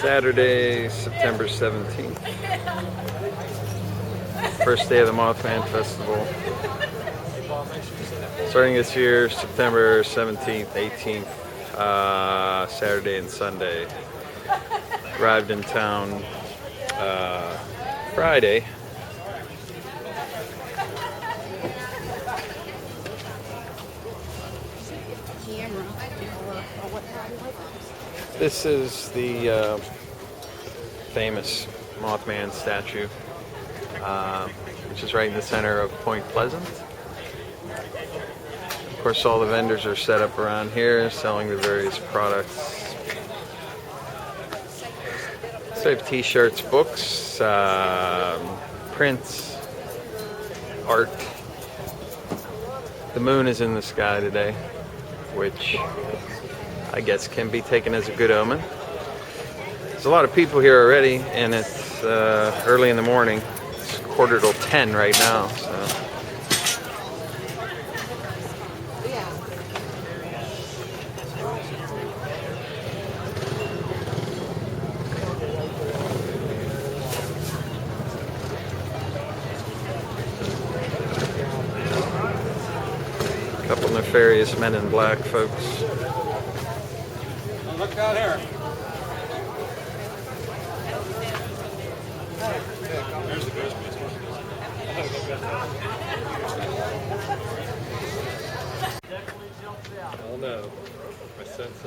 Saturday, September 17th. First day of the Mothman Festival. Starting this year, September 17th, 18th, Saturday and Sunday. Arrived in town Friday. This is the famous Mothman statue, which is right in the center of Point Pleasant. Of course, all the vendors are set up around here selling the various products. So they have t-shirts, books, prints, art. The moon is in the sky today, which I guess can be taken as a good omen. There's a lot of people here already, and it's early in the morning. It's 9:45 right now. So. A couple nefarious men in black folks. Look out here. There's the ghost piece. Oh no. I sense a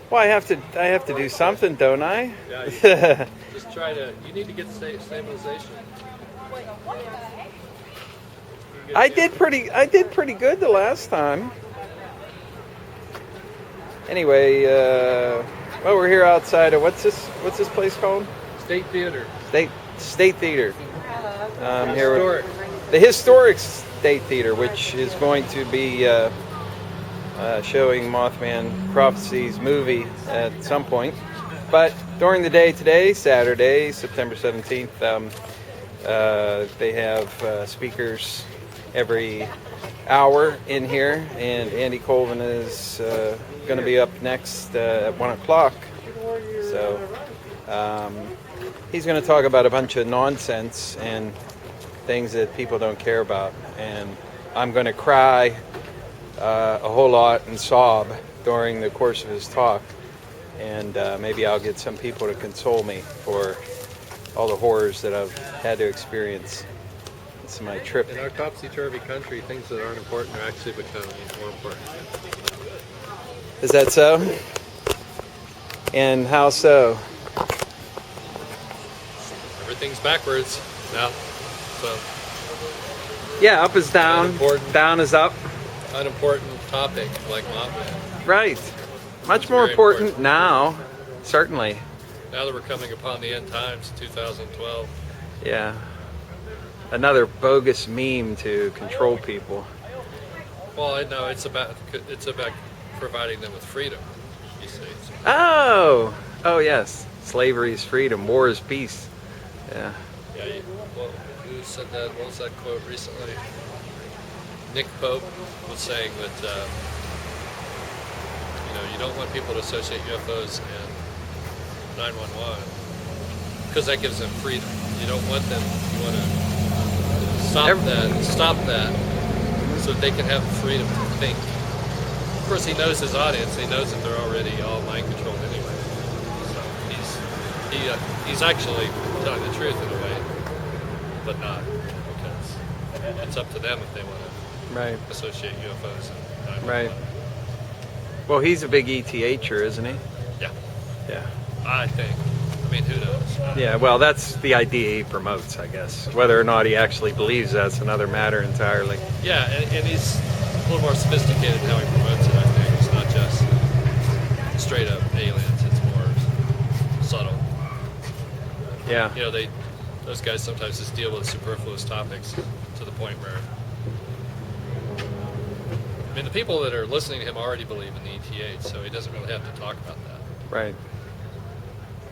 Well, I have to do something, don't I? yeah, just try to, you need to get stabilization. I did pretty good the last time. Anyway, well, we're here outside of what's this place called? State Theater. State Theater. Here Historic. the historic State Theater, which is going to be showing Mothman Prophecies movie at some point. But during the day today, Saturday, September 17th, they have speakers every hour in here, and Andy Colvin is going to be up next at 1 o'clock. So he's going to talk about a bunch of nonsense and things that people don't care about. And I'm going to cry a whole lot and sob during the course of his talk. And maybe I'll get some people to console me for all the horrors that I've had to experience. It's my trip. In our topsy-turvy country, things that aren't important are actually becoming more important. Is that so? And how so? Everything's backwards now. So Yeah, up is down, Unimportant. down is up. unimportant topic like Mothman. Right. Much more very important now, certainly. Now that we're coming upon the end times, 2012. Yeah. Another bogus meme to control people. Well, I know it's about providing them with freedom. You see. Oh! Oh, yes. Slavery is freedom, war is peace. Yeah. Yeah. Well, who said that? What was that quote recently? Nick Pope was saying that you don't want people to associate UFOs and 911 because that gives them freedom. You don't want them. You want to stop that, so that they can have freedom to think. Of course, he knows his audience. He knows that they're already all mind controlled anyway. So he's actually telling the truth in a way, but not, because it's up to them if they want to associate UFOs and 911. Right. Well, he's a big ETHer, isn't he? Yeah. Yeah. I think. I mean, who knows? Yeah, well, that's the idea he promotes, I guess. Whether or not he actually believes that's another matter entirely. Yeah, and he's a little more sophisticated in how he promotes it, I think. It's not just straight up aliens, it's more subtle. Yeah. Those guys sometimes just deal with superfluous topics to the point where, I mean, the people that are listening to him already believe in the ETH, so he doesn't really have to talk about that. Right.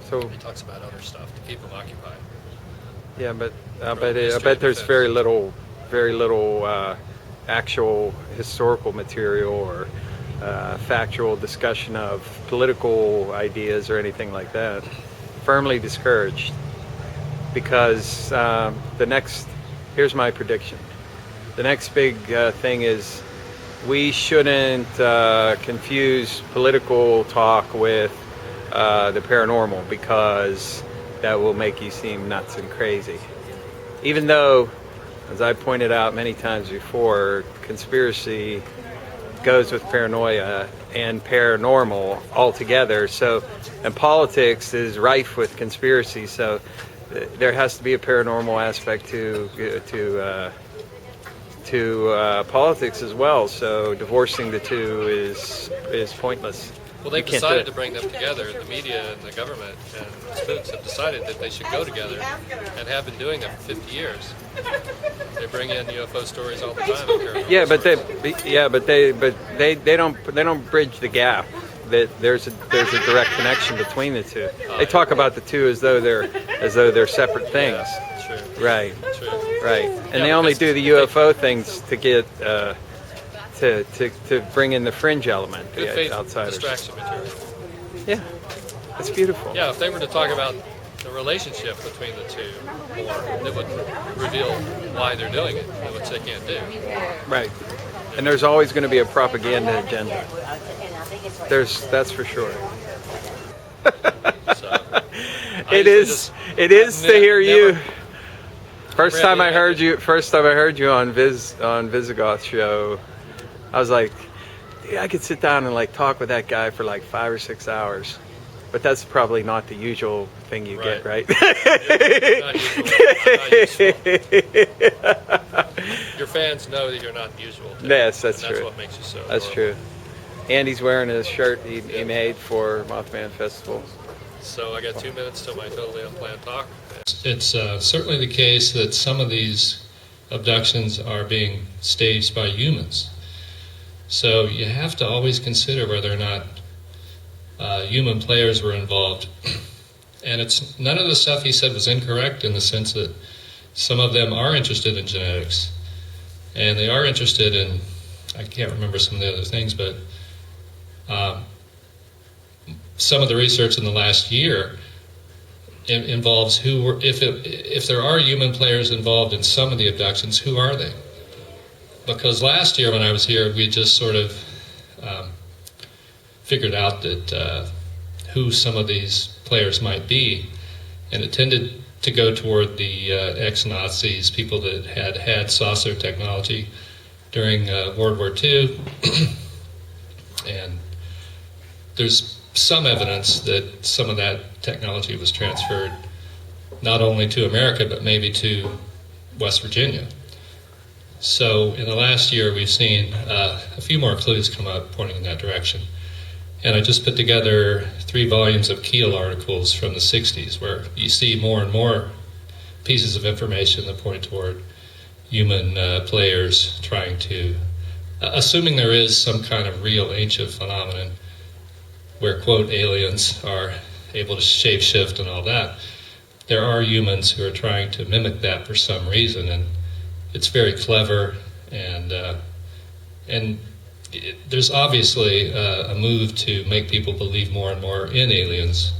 So he talks about other stuff to keep them occupied. Yeah, but I bet there's very little actual historical material or factual discussion of political ideas or anything like that. Firmly discouraged, because here's my prediction. The next big thing is we shouldn't confuse political talk with the paranormal, because that will make you seem nuts and crazy. Even though, as I pointed out many times before, conspiracy goes with paranoia and paranormal altogether. So, and politics is rife with conspiracy. So, there has to be a paranormal aspect to politics as well. So, divorcing the two is pointless. Well, they've decided to bring them together. The media and the government and spooks have decided that they should go together, and have been doing that for 50 years. They bring in UFO stories all the time. Yeah, but they don't bridge the gap. That there's a direct connection between the two. They talk about the two as though they're separate things. Yeah, true. Right. True. Right. And they only do the UFO things to get to bring in the fringe element, Good the faith outsiders. distraction material. Yeah, that's beautiful. Yeah, if they were to talk about the relationship between the two more, it would reveal why they're doing it, which they can't do. Right. And there's always going to be a propaganda agenda. That's for sure. So, It is to hear you. First time I heard you on Visigoth's show, I was like, dude, I could sit down and like talk with that guy for like 5 or 6 hours. But that's probably not the usual thing you get, right? Not usual. Your fans know that you're not usual. Yes, that's true. That's what makes you so. That's true. Andy's wearing his shirt he made for Mothman Festival. So I got 2 minutes till my totally unplanned talk. It's certainly the case that some of these abductions are being staged by humans. So you have to always consider whether or not human players were involved. And it's none of the stuff he said was incorrect, in the sense that some of them are interested in genetics, and they are interested in, I can't remember some of the other things, but some of the research in the last year involves if there are human players involved in some of the abductions, who are they? Because last year when I was here, we just sort of figured out that who some of these players might be, and it tended to go toward the ex-Nazis, people that had saucer technology during World War II. And there's some evidence that some of that technology was transferred not only to America, but maybe to West Virginia. So in the last year, we've seen a few more clues come up pointing in that direction. And I just put together 3 volumes of Keel articles from the 60s, where you see more and more pieces of information that point toward human players trying to, assuming there is some kind of real ancient phenomenon where, quote, aliens are able to shape-shift and all that, there are humans who are trying to mimic that for some reason, and it's very clever, and there's obviously a move to make people believe more and more in aliens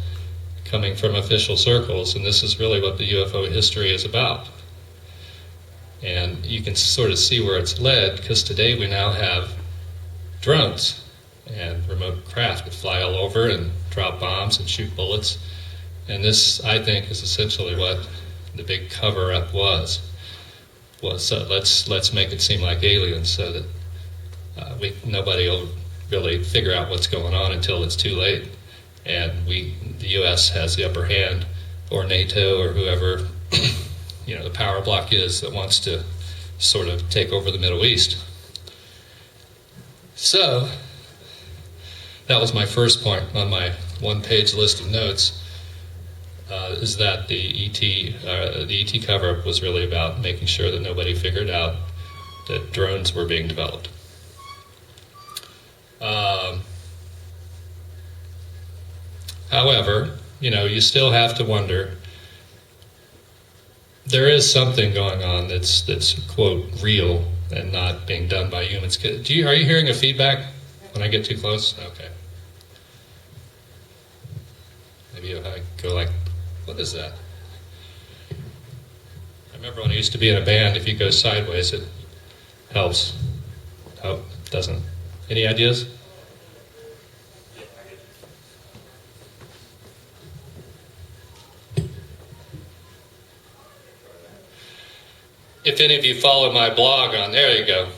coming from official circles, and this is really what the UFO history is about. And you can sort of see where it's led, because today we now have drones and remote craft that fly all over and drop bombs and shoot bullets. And this, I think, is essentially what the big cover-up was let's make it seem like aliens, so that nobody will really figure out what's going on until it's too late, and the U.S. has the upper hand, or NATO, or whoever the power block is that wants to sort of take over the Middle East. So that was my first point on my one-page list of notes. Is that the ET cover-up was really about making sure that nobody figured out that drones were being developed. However, you still have to wonder. There is something going on that's quote real and not being done by humans. Are you hearing a feedback? When I get too close? Okay. Maybe if I go like, what is that? I remember when I used to be in a band, if you go sideways, it helps. Oh, doesn't. Any ideas? If any of you follow my blog on, there you go.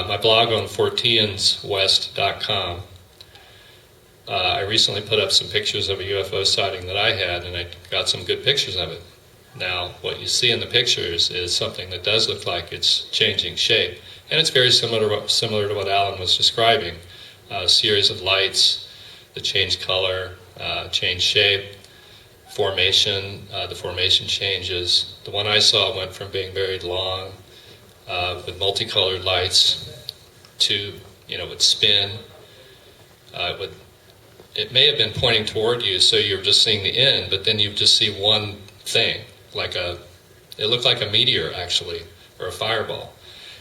My blog on forteanswest.com. I recently put up some pictures of a UFO sighting that I had, and I got some good pictures of it. Now, what you see in the pictures is something that does look like it's changing shape, and it's very similar to what Alan was describing. A series of lights that change color, change shape, formation. The formation changes. The one I saw went from being very long with multicolored lights to, would spin. It may have been pointing toward you, so you're just seeing the end, but then you just see one thing, it looked like a meteor, actually, or a fireball.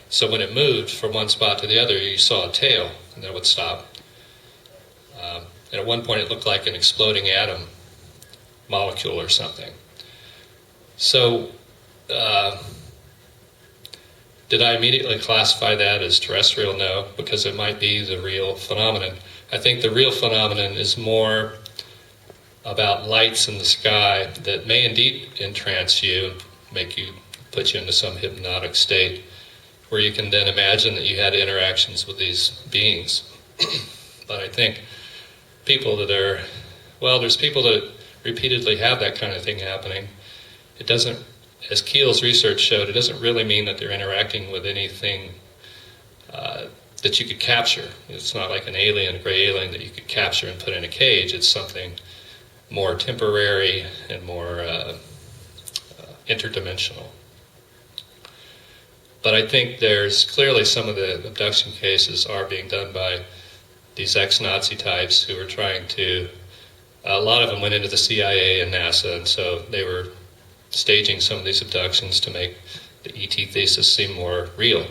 So when it moved from one spot to the other, you saw a tail, and then it would stop. And at one point, it looked like an exploding atom molecule or something. So, did I immediately classify that as terrestrial? No, because it might be the real phenomenon. I think the real phenomenon is more about lights in the sky that may indeed entrance you, put you into some hypnotic state, where you can then imagine that you had interactions with these beings. But I think there's people that repeatedly have that kind of thing happening. It doesn't, as Keel's research showed, it doesn't really mean that they're interacting with anything that you could capture. It's not like a gray alien that you could capture and put in a cage. It's something more temporary and more interdimensional. But I think there's clearly some of the abduction cases are being done by these ex-Nazi types who are trying to, a lot of them went into the CIA and NASA, and so they were staging some of these abductions to make the ET thesis seem more real,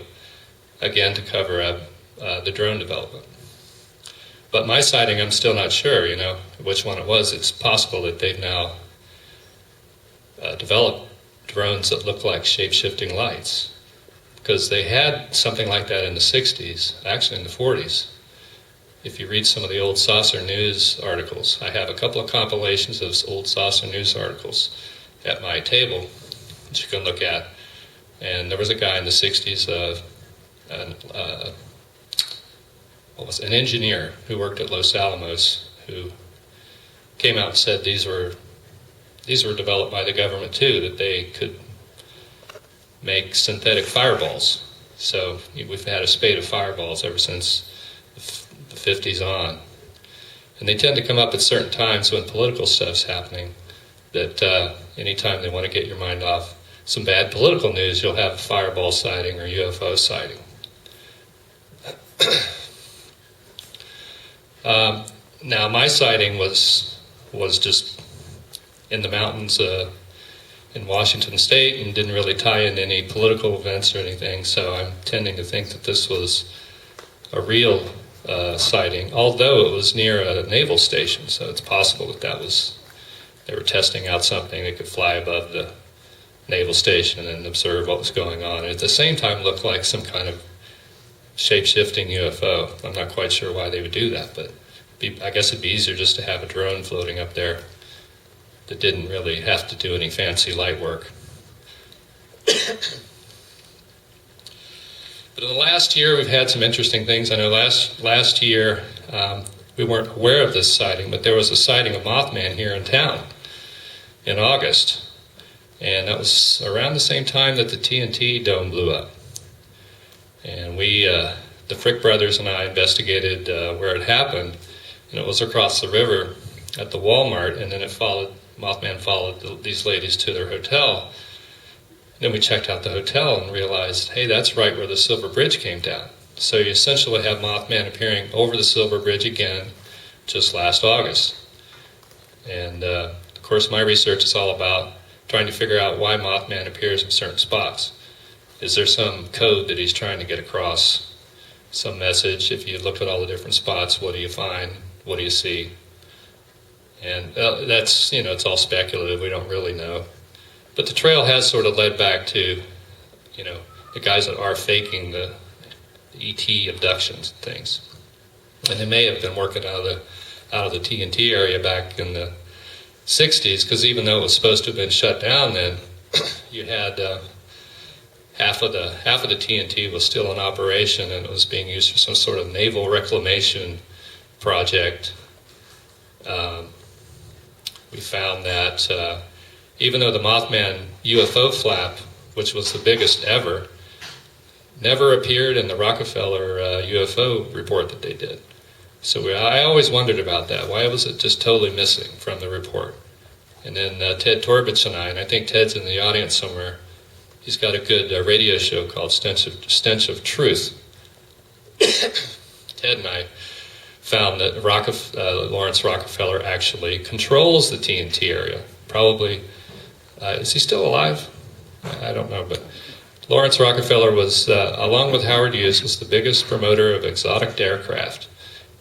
again, to cover up the drone development. But my sighting, I'm still not sure, which one it was. It's possible that they've now developed drones that look like shape-shifting lights, because they had something like that in the 60s, actually in the 40s. If you read some of the old saucer news articles, I have a couple of compilations of old saucer news articles at my table that you can look at. And there was a guy in the 60s, an engineer who worked at Los Alamos, who came out and said these were developed by the government too, that they could make synthetic fireballs. So we've had a spate of fireballs ever since the 50s on. And they tend to come up at certain times when political stuff's happening, that anytime they want to get your mind off some bad political news, you'll have a fireball sighting or UFO sighting. Now, my sighting was just in the mountains in Washington State and didn't really tie into any political events or anything, so I'm tending to think that this was a real sighting, although it was near a naval station, so it's possible that they were testing out something that could fly above the naval station and observe what was going on, and at the same time looked like some kind of shape-shifting UFO. I'm not quite sure why they would do that, but I guess it'd be easier just to have a drone floating up there that didn't really have to do any fancy light work. But in the last year, we've had some interesting things. I know last year we weren't aware of this sighting, but there was a sighting of Mothman here in town in August, and that was around the same time that the TNT dome blew up. And the Frick brothers and I investigated where it happened, and it was across the river at the Walmart, and then Mothman followed these ladies to their hotel. Then we checked out the hotel and realized, hey, that's right where the Silver Bridge came down. So you essentially have Mothman appearing over the Silver Bridge again just last August. And of course my research is all about trying to figure out why Mothman appears in certain spots. Is there some code that he's trying to get across some message. If you look at all the different spots, what do you find? What do you see? And that's, it's all speculative. We don't really know. But the trail has sort of led back to, the guys that are faking the ET abductions and things. And they may have been working out of the TNT area back in the 60s, because even though it was supposed to have been shut down then, you had half of the TNT was still in operation, and it was being used for some sort of naval reclamation project. We found that even though the Mothman UFO flap, which was the biggest ever, never appeared in the Rockefeller UFO report that they did. So I always wondered about that. Why was it just totally missing from the report? And then Ted Torbich and I think Ted's in the audience somewhere, he's got a good radio show called Stench of Truth. Ted and I found that Lawrence Rockefeller actually controls the TNT area. Probably, is he still alive? I don't know, but Lawrence Rockefeller was, along with Howard Hughes, was the biggest promoter of exotic aircraft.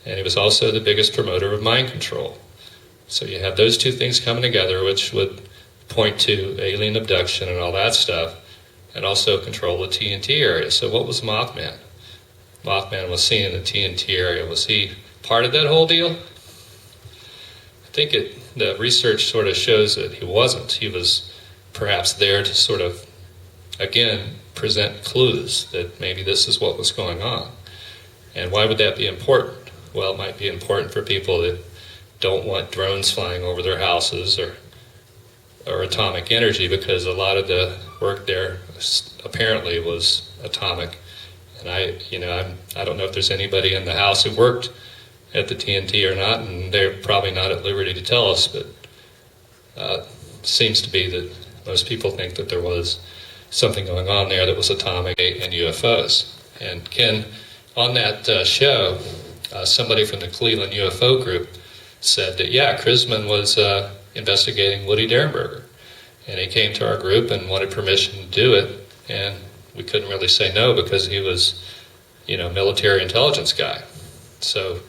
And he was also the biggest promoter of mind control. So you have those two things coming together, which would point to alien abduction and all that stuff, and also control the TNT area. So what was Mothman? Mothman was seen in the TNT area. Was he part of that whole deal? I think the research sort of shows that he wasn't. He was perhaps there to sort of, again, present clues that maybe this is what was going on. And why would that be important? Well, it might be important for people that don't want drones flying over their houses or atomic energy, because a lot of the work there apparently was atomic. And I don't know if there's anybody in the house who worked at the TNT or not, and they're probably not at liberty to tell us, but it seems to be that most people think that there was something going on there that was atomic and UFOs. And Ken, on that show, somebody from the Cleveland UFO group said that, Krisman was investigating Woody Derenberger. And he came to our group and wanted permission to do it. And we couldn't really say no because he was, military intelligence guy. So,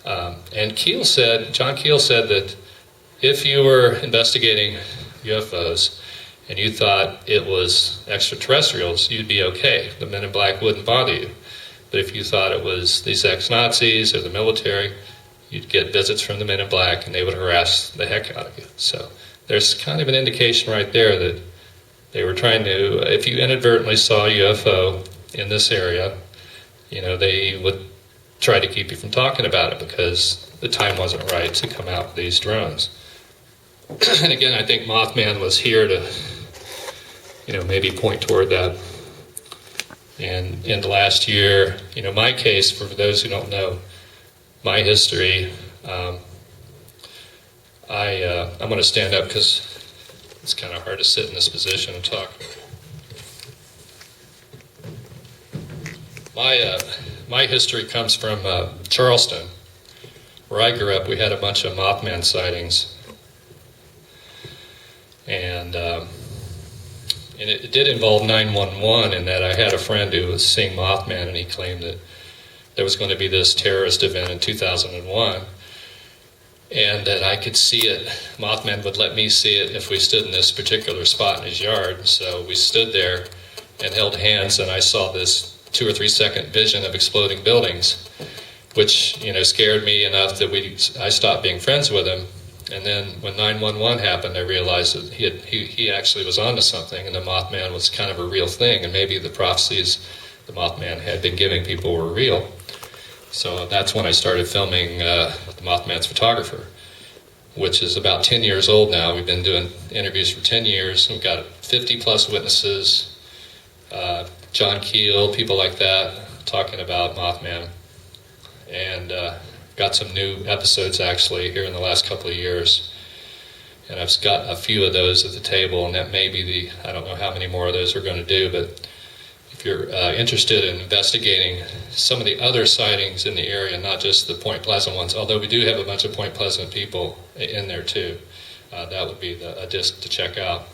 and John Keel said that if you were investigating UFOs and you thought it was extraterrestrials, you'd be okay. The Men in Black wouldn't bother you. But if you thought it was these ex-Nazis or the military, you'd get visits from the Men in Black and they would harass the heck out of you. So there's kind of an indication right there that they were trying to, if you inadvertently saw a UFO in this area, they would try to keep you from talking about it because the time wasn't right to come out with these drones. And again, I think Mothman was here to, maybe point toward that. And in the last year, my case, for those who don't know my history, I'm going to stand up because it's kind of hard to sit in this position and talk. My history comes from Charleston, where I grew up. We had a bunch of Mothman sightings, and it did involve 911 in that I had a friend who was seeing Mothman, and he claimed that there was going to be this terrorist event in 2001, and that I could see it. Mothman would let me see it if we stood in this particular spot in his yard. So we stood there and held hands, and I saw this 2 or 3 second vision of exploding buildings, which scared me enough that I stopped being friends with him. And then when 911 happened, I realized that he actually was onto something, and the Mothman was kind of a real thing, and maybe the prophecies the Mothman had been giving people were real. So that's when I started filming the Mothman's Photographer, which is about 10 years old now. We've been doing interviews for 10 years. We've got 50 plus witnesses, John Keel, people like that, talking about Mothman. And got some new episodes actually here in the last couple of years. And I've got a few of those at the table, and that may be I don't know how many more of those we're going to do, but if you're interested in investigating some of the other sightings in the area, not just the Point Pleasant ones, although we do have a bunch of Point Pleasant people in there too, that would be a disc to check out.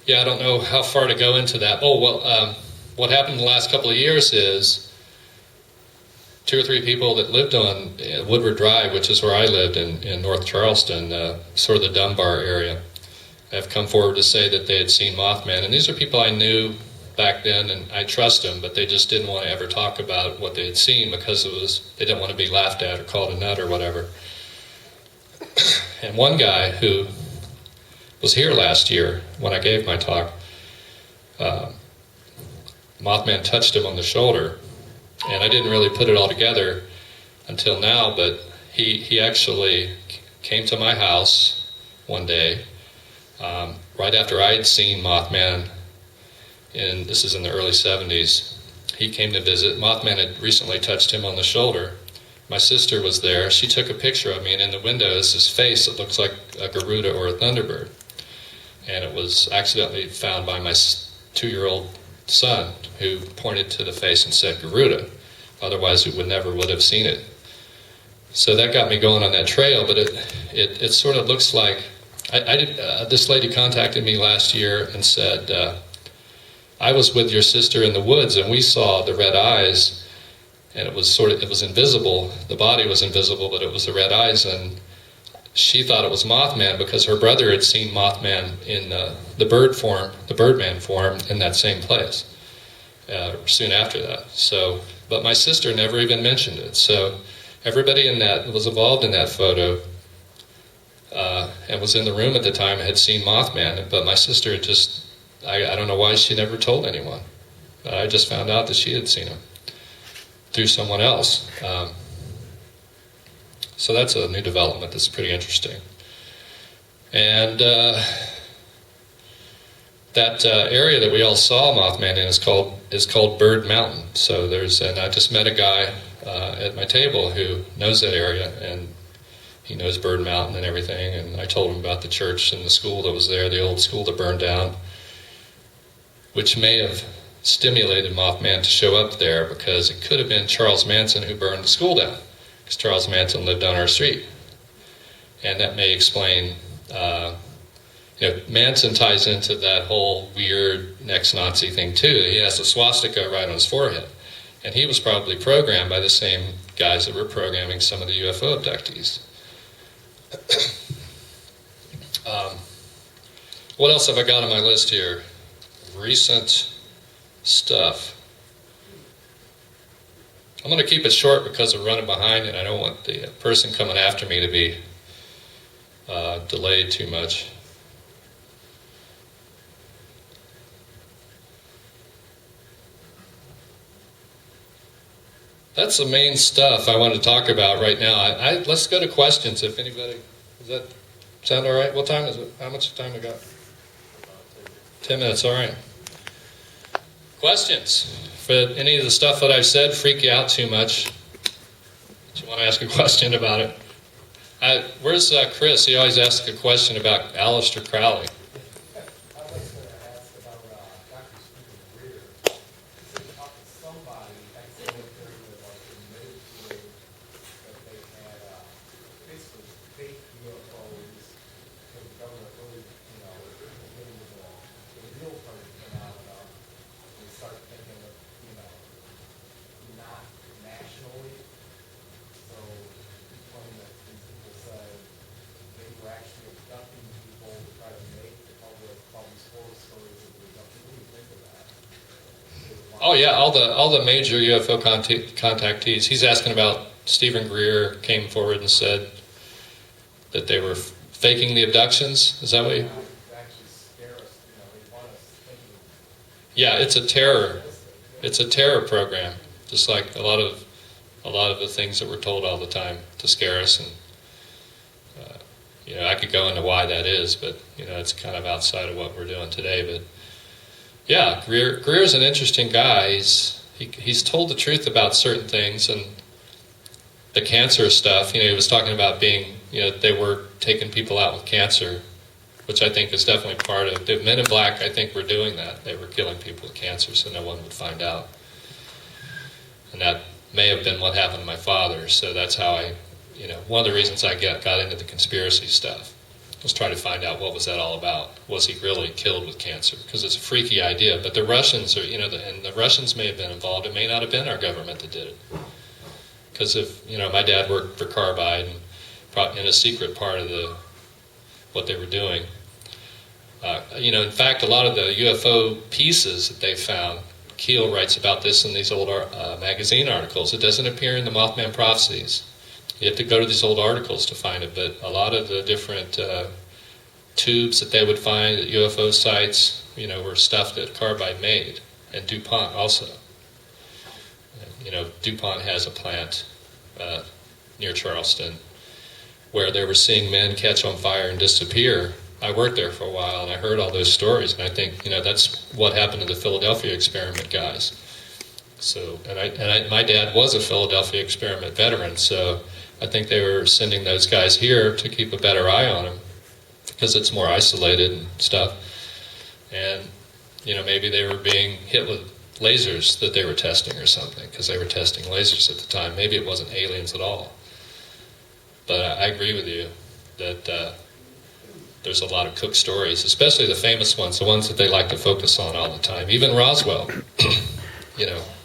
Yeah, I don't know how far to go into that. Oh, well, what happened in the last couple of years is 2 or 3 people that lived on Woodward Drive, which is where I lived in North Charleston, sort of the Dunbar area, have come forward to say that they had seen Mothman. And these are people I knew back then, and I trust them, but they just didn't want to ever talk about what they had seen because they didn't want to be laughed at or called a nut or whatever. And one guy who was here last year when I gave my talk, Mothman touched him on the shoulder, and I didn't really put it all together until now, but he actually came to my house one day, right after I had seen Mothman, and this is in the early 70s. He came to visit. Mothman had recently touched him on the shoulder. My sister was there. She took a picture of me, and in the window is this face that looks like a Garuda or a Thunderbird. And it was accidentally found by my 2-year-old son, who pointed to the face and said Garuda. Otherwise, we would have seen it. So that got me going on that trail, but it sort of looks like... this lady contacted me last year and said, I was with your sister in the woods, and we saw the red eyes, and it was invisible. The body was invisible, but it was the red eyes, and she thought it was Mothman because her brother had seen Mothman in the Birdman form in that same place soon after that. So, but my sister never even mentioned it. So everybody in that was involved in that photo and was in the room at the time had seen Mothman, but my sister just, I don't know why she never told anyone. I just found out that she had seen him through someone else. So that's a new development that's pretty interesting. And that area that we all saw Mothman in is called Bird Mountain. So and I just met a guy at my table who knows that area, and he knows Bird Mountain and everything. And I told him about the church and the school that was there, the old school that burned down, which may have stimulated Mothman to show up there, because it could have been Charles Manson who burned the school down, because Charles Manson lived on our street. And that may explain, Manson ties into that whole weird ex-Nazi thing too. He has a swastika right on his forehead. And he was probably programmed by the same guys that were programming some of the UFO abductees. What else have I got on my list here? Recent stuff. I'm going to keep it short because we're running behind, and I don't want the person coming after me to be delayed too much. That's the main stuff I want to talk about right now. Let's go to questions if anybody... Does that sound all right? What time is it? How much time we got? 10 minutes, all right. Questions? If any of the stuff that I've said freak you out too much, do you want to ask a question about it? Where's Chris? He always asks a question about Aleister Crowley. Oh yeah, all the major UFO contactees. He's asking about Stephen Greer came forward and said that they were faking the abductions. Is that what you... Yeah, it's a terror program, just like a lot of the things that we're told all the time to scare us. And I could go into why that is, but it's kind of outside of what we're doing today. But yeah, Greer's an interesting guy. He's told the truth about certain things, and the cancer stuff. He was talking about being, they were taking people out with cancer, which I think is definitely part of the Men in Black. I think were doing that. They were killing people with cancer so no one would find out, and that may have been what happened to my father. So that's how one of the reasons I got into the conspiracy stuff. was trying to find out what was that all about. Was he really killed with cancer? Because it's a freaky idea. But the Russians are, and the Russians may have been involved. It may not have been our government that did it. Because if, my dad worked for Carbide and in a secret part of what they were doing. In fact, a lot of the UFO pieces that they found, Keel writes about this in these old magazine articles. It doesn't appear in the Mothman prophecies. You have to go to these old articles to find it, but a lot of the different tubes that they would find at UFO sites, were stuff that Carbide made, and DuPont also. DuPont has a plant near Charleston where they were seeing men catch on fire and disappear. I worked there for a while, and I heard all those stories, and I think, that's what happened to the Philadelphia experiment guys. So, my dad was a Philadelphia experiment veteran, so I think they were sending those guys here to keep a better eye on them because it's more isolated and stuff. And, maybe they were being hit with lasers that they were testing or something because they were testing lasers at the time. Maybe it wasn't aliens at all. But I agree with you that there's a lot of cooked stories, especially the famous ones, the ones that they like to focus on all the time. Even Roswell,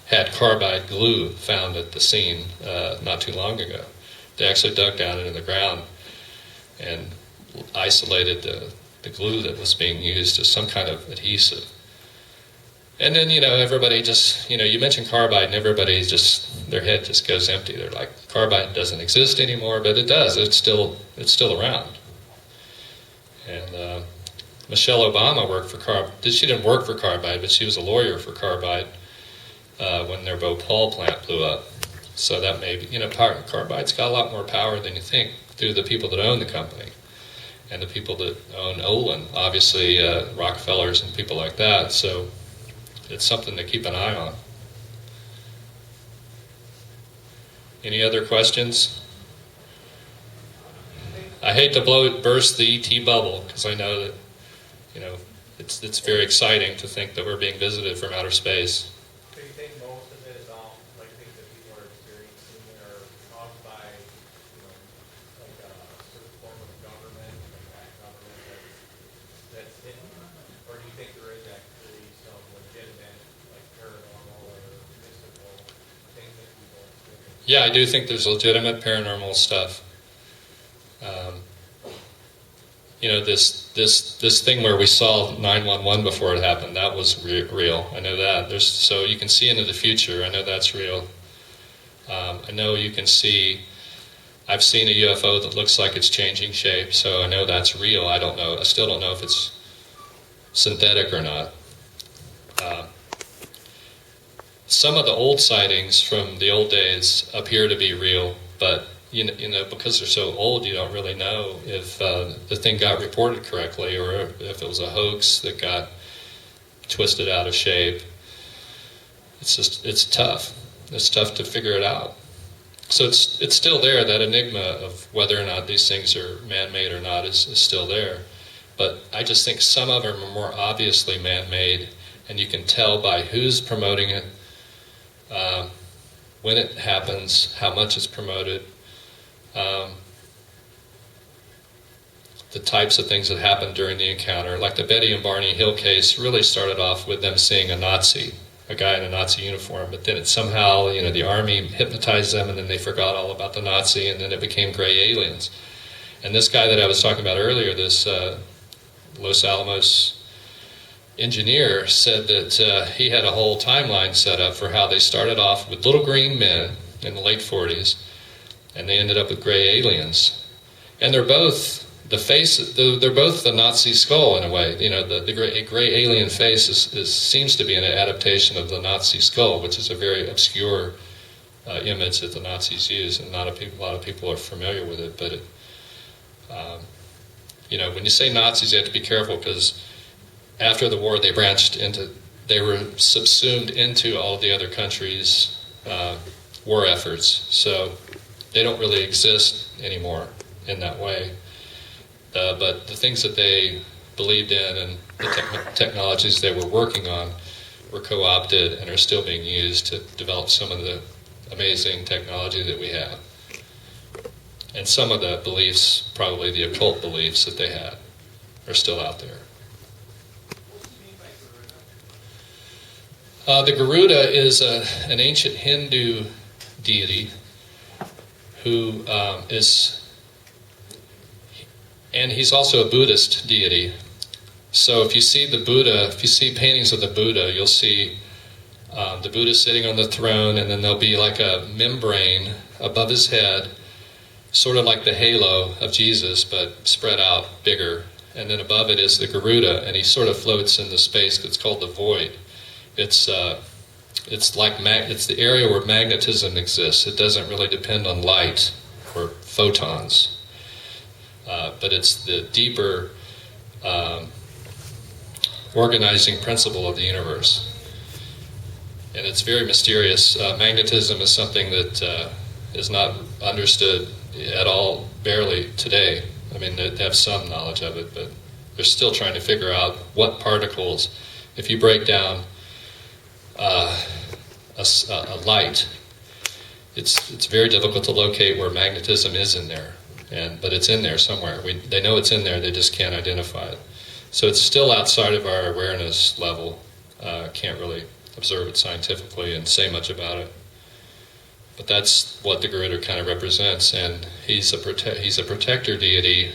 had carbide glue found at the scene not too long ago. They actually dug down into the ground and isolated the glue that was being used as some kind of adhesive. And then, everybody just, you mention carbide and everybody just, their head just goes empty. They're like, carbide doesn't exist anymore, but it does. It's still around. And Michelle Obama worked for Carbide. She didn't work for Carbide, but she was a lawyer for Carbide when their Bhopal plant blew up. So that may be, Carbide's got a lot more power than you think through the people that own the company. And the people that own Olin, obviously Rockefellers and people like that. So it's something to keep an eye on. Any other questions? I hate to burst the ET bubble because I know that, it's very exciting to think that we're being visited from outer space. So you think most of it is all like things that people are experiencing are caused by, like a certain form of government, like that government that's hidden? Or do you think there is actually some legitimate, like paranormal or mystical things that people experience? Yeah, I do think there's legitimate paranormal stuff. This thing where we saw 911 before it happened, that was real. I know that. So you can see into the future. I know that's real. I know you can see. I've seen a UFO that looks like it's changing shape, so I know that's real. I don't know. I still don't know if it's synthetic or not. Some of the old sightings from the old days appear to be real, but because they're so old, you don't really know if the thing got reported correctly or if it was a hoax that got twisted out of shape. It's tough. It's tough to figure it out. So it's still there. That enigma of whether or not these things are man-made or not is still there. But I just think some of them are more obviously man-made, and you can tell by who's promoting it, when it happens, how much it's promoted. The types of things that happened during the encounter, like the Betty and Barney Hill case, really started off with them seeing a guy in a Nazi uniform, but then it somehow, the army hypnotized them, and then they forgot all about the Nazi, and then it became gray aliens. And this guy that I was talking about earlier, this Los Alamos engineer, said that he had a whole timeline set up for how they started off with little green men in the late 40s, and they ended up with gray aliens. And they're both they're both the Nazi skull in a way. The gray alien face seems to be an adaptation of the Nazi skull, which is a very obscure image that the Nazis use, and not a lot of people are familiar with it. But when you say Nazis, you have to be careful because after the war they were subsumed into all the other countries' war efforts. So they don't really exist anymore in that way. But the things that they believed in and the technologies they were working on were co-opted and are still being used to develop some of the amazing technology that we have. And some of the beliefs, probably the occult beliefs that they had, are still out there. The Garuda is an ancient Hindu deity who and he's also a Buddhist deity. So if you see the Buddha, if you see paintings of the Buddha, you'll see the Buddha sitting on the throne, and then there'll be like a membrane above his head, sort of like the halo of Jesus, but spread out bigger. And then above it is the Garuda, and he sort of floats in the space. It's called the void. It's the area where magnetism exists. It doesn't really depend on light or photons, but it's the deeper organizing principle of the universe. And it's very mysterious. Magnetism is something that is not understood at all, barely today. I mean, they have some knowledge of it, but they're still trying to figure out what particles, if you break down a light, it's very difficult to locate where magnetism is in there, but it's in there somewhere. They know it's in there, they just can't identify it. So it's still outside of our awareness level. Can't really observe it scientifically and say much about it. But that's what the Garuda kind of represents, and he's a protector deity.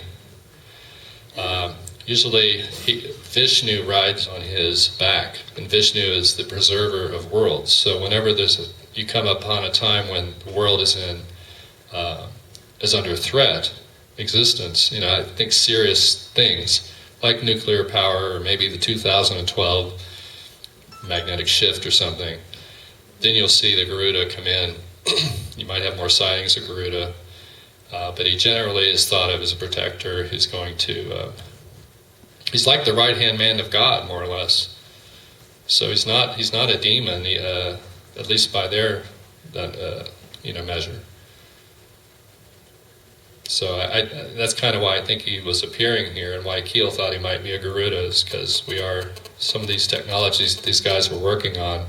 Usually Vishnu rides on his back, and Vishnu is the preserver of worlds. So whenever you come upon a time when the world is under threat, existence, I think serious things like nuclear power, or maybe the 2012 magnetic shift or something, then you'll see the Garuda come in. You might have more sightings of Garuda, but he generally is thought of as a protector who's going to... he's like the right-hand man of God, more or less. So he's not a demon, at least by their measure. So that's kind of why I think he was appearing here, and why Keel thought he might be a Garuda, is because some of these technologies these guys were working on.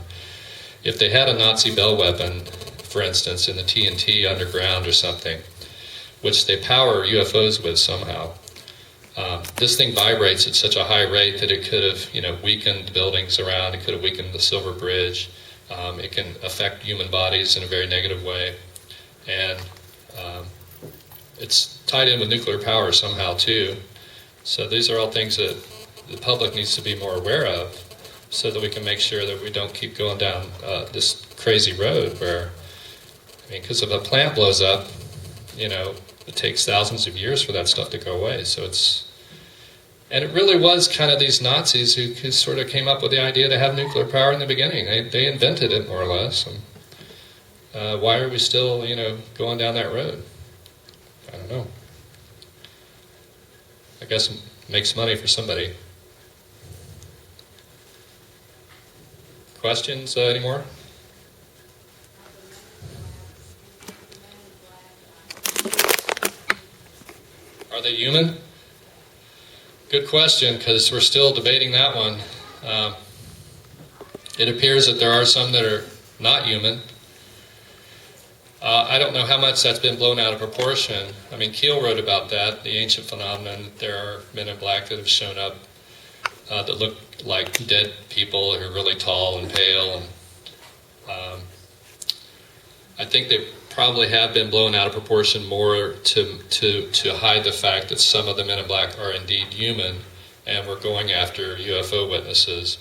If they had a Nazi bell weapon, for instance, in the TNT underground or something, which they power UFOs with somehow, this thing vibrates at such a high rate that it could have, weakened buildings around. It could have weakened the Silver Bridge. It can affect human bodies in a very negative way, and it's tied in with nuclear power somehow too. So these are all things that the public needs to be more aware of, so that we can make sure that we don't keep going down this crazy road where, because if a plant blows up, it takes thousands of years for that stuff to go away. So and it really was kind of these Nazis who sort of came up with the idea to have nuclear power in the beginning. They invented it, more or less. And, why are we still, going down that road? I don't know. I guess it makes money for somebody. Questions anymore? Are they human? Good question, because we're still debating that one. It appears that there are some that are not human. I don't know how much that's been blown out of proportion. Keel wrote about that, the ancient phenomenon. There are men in black that have shown up that look like dead people who are really tall and pale. And I think they probably have been blown out of proportion more to hide the fact that some of the men in black are indeed human, and we're going after UFO witnesses,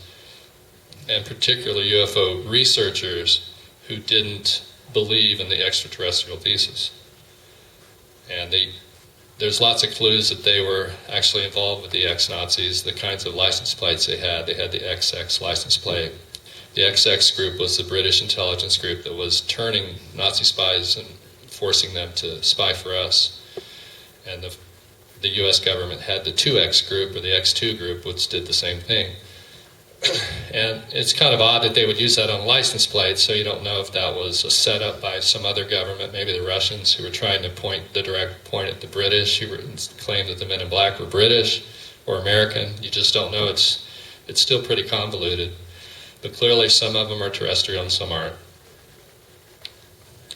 and particularly UFO researchers who didn't believe in the extraterrestrial thesis. And there's lots of clues that they were actually involved with the ex-Nazis, the kinds of license plates they had. They had the XX license plate. The XX group was the British intelligence group that was turning Nazi spies and forcing them to spy for us. And the US government had the 2X group, or the X2 group, which did the same thing. And it's kind of odd that they would use that on a license plate, so you don't know if that was a setup by some other government, maybe the Russians, who were trying to point the direct point at the British, who claimed that the men in black were British or American. You just don't know. It's still pretty convoluted. But clearly some of them are terrestrial and some aren't.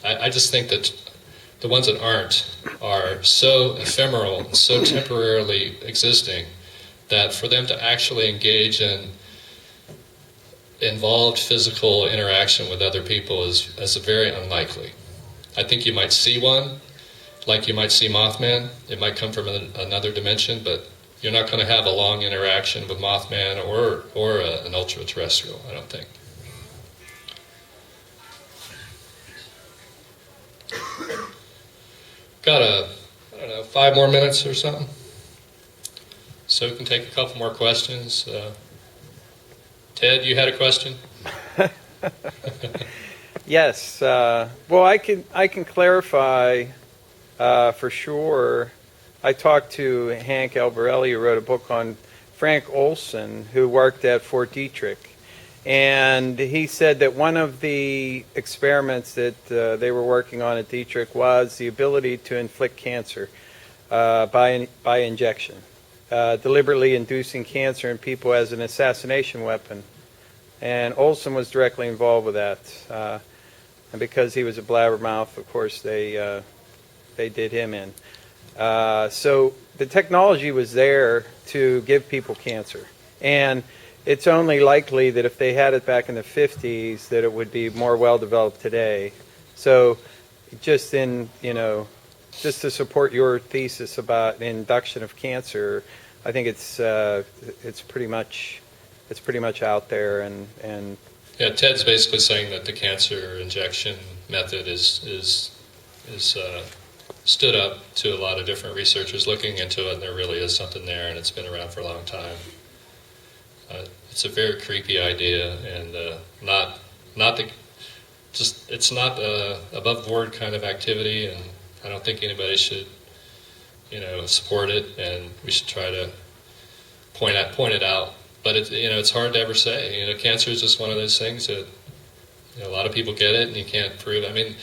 I just think that the ones that aren't are so ephemeral and so temporarily existing that for them to actually engage in involved physical interaction with other people is very unlikely. I think you might see one, like you might see Mothman. It might come from another dimension, but you're not going to have a long interaction with Mothman or an ultra-terrestrial, I don't think. Got I don't know, 5 more minutes or something? So we can take a couple more questions. Ted, you had a question? Yes. Well, I can clarify for sure. I talked to Hank Albarelli, who wrote a book on Frank Olson, who worked at Fort Detrick. And he said that one of the experiments that they were working on at Detrick was the ability to inflict cancer by injection, deliberately inducing cancer in people as an assassination weapon. And Olson was directly involved with that. And because he was a blabbermouth, of course, they did him in. So the technology was there to give people cancer. And it's only likely that if they had it back in the 50s, that it would be more well-developed today. So just just to support your thesis about induction of cancer, I think it's pretty much out there. And yeah, Ted's basically saying that the cancer injection method is stood up to a lot of different researchers looking into it, and there really is something there, and it's been around for a long time. It's a very creepy idea, and it's not above board kind of activity, and I don't think anybody should, support it, and we should try to point it out. But it's hard to ever say. Cancer is just one of those things that a lot of people get it, and you can't prove. I mean,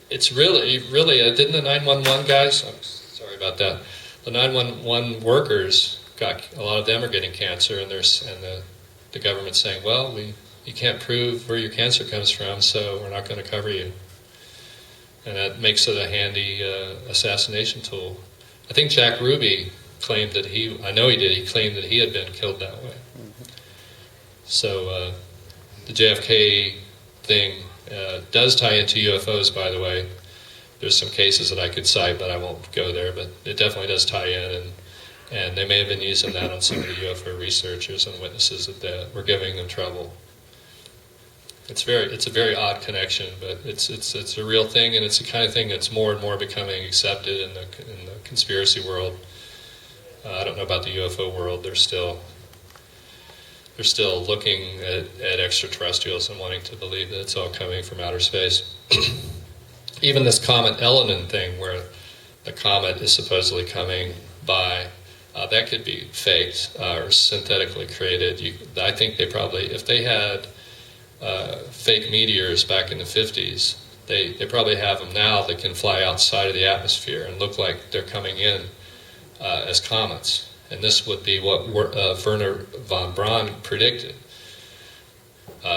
it's really didn't the 911 guys? I'm sorry about that. The 911 workers. A lot of them are getting cancer, and the government's saying, well, you can't prove where your cancer comes from, so we're not going to cover you. And that makes it a handy assassination tool. I think Jack Ruby claimed that he claimed that he had been killed that way. Mm-hmm. So the JFK thing does tie into UFOs, by the way. There's some cases that I could cite, but I won't go there, but it definitely does tie in, and they may have been using that on some of the UFO researchers and witnesses that were giving them trouble. It's a very odd connection, but it's a real thing, and it's the kind of thing that's more and more becoming accepted in the conspiracy world. I don't know about the UFO world. They're still looking at extraterrestrials and wanting to believe that it's all coming from outer space. Even this comet Elenin thing, where the comet is supposedly coming by. That could be faked or synthetically created. I think they probably, if they had fake meteors back in the 50s, they probably have them now that can fly outside of the atmosphere and look like they're coming in as comets. And this would be what Werner von Braun predicted.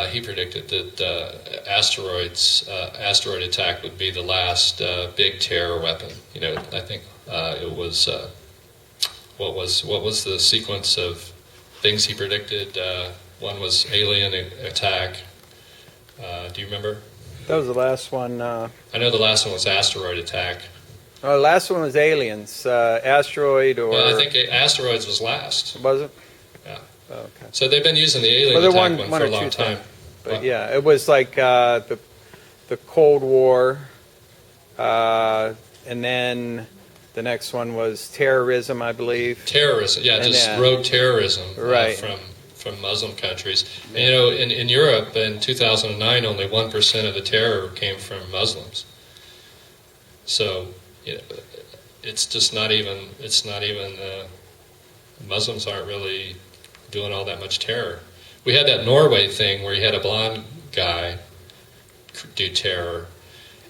He predicted that asteroid attack would be the last big terror weapon. I think it was. What was the sequence of things he predicted? One was alien attack. Do you remember? that was the last one. I know the last one was asteroid attack. Oh, the last one was aliens, asteroid or. Well, I think asteroids was last. Was it? Yeah. Oh, okay. So they've been using the alien attack one for a long time. But yeah, it was like the Cold War, and then the next one was terrorism, I believe. Terrorism, yeah, just rogue terrorism right. From Muslim countries. And, in Europe in 2009, only 1% of the terror came from Muslims. So, it's just not even. Muslims aren't really doing all that much terror. We had that Norway thing where you had a blonde guy do terror,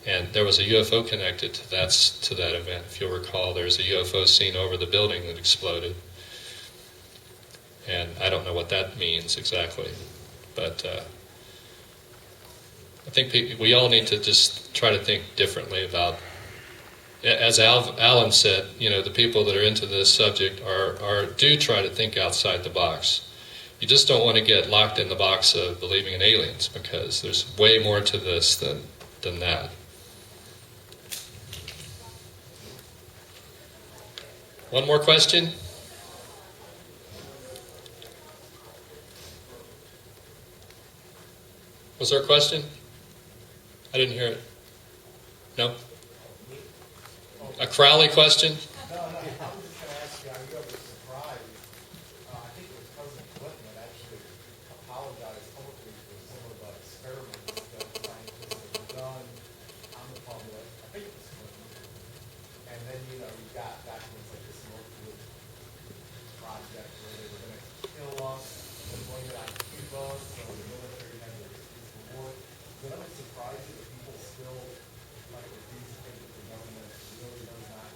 and there was a UFO connected to that event. If you'll recall, there's a UFO seen over the building that exploded. And I don't know what that means exactly, but I think we all need to just try to think differently about, as Alan said, the people that are into this subject do try to think outside the box. You just don't want to get locked in the box of believing in aliens, because there's way more to this than that. One more question? Was there a question? I didn't hear it. No? A Crowley question? No, I was just going to ask you, are you ever surprised? I think it was President Clinton that actually apologized publicly for some of the experiments that scientists have done on the public. I think it was Clinton. And then, you got documents like the Smokewood project where they were going to kill us and blame it on Cuba, so the military had to refuse the war. But I'm surprised that people still refuse to think that the government really does not,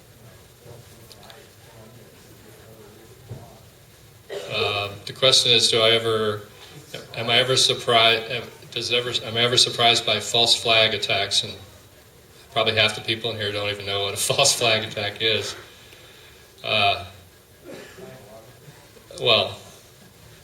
don't provide The question is, am I ever surprised? Am I ever surprised by false flag attacks? And probably half the people in here don't even know what a false flag attack is. Well,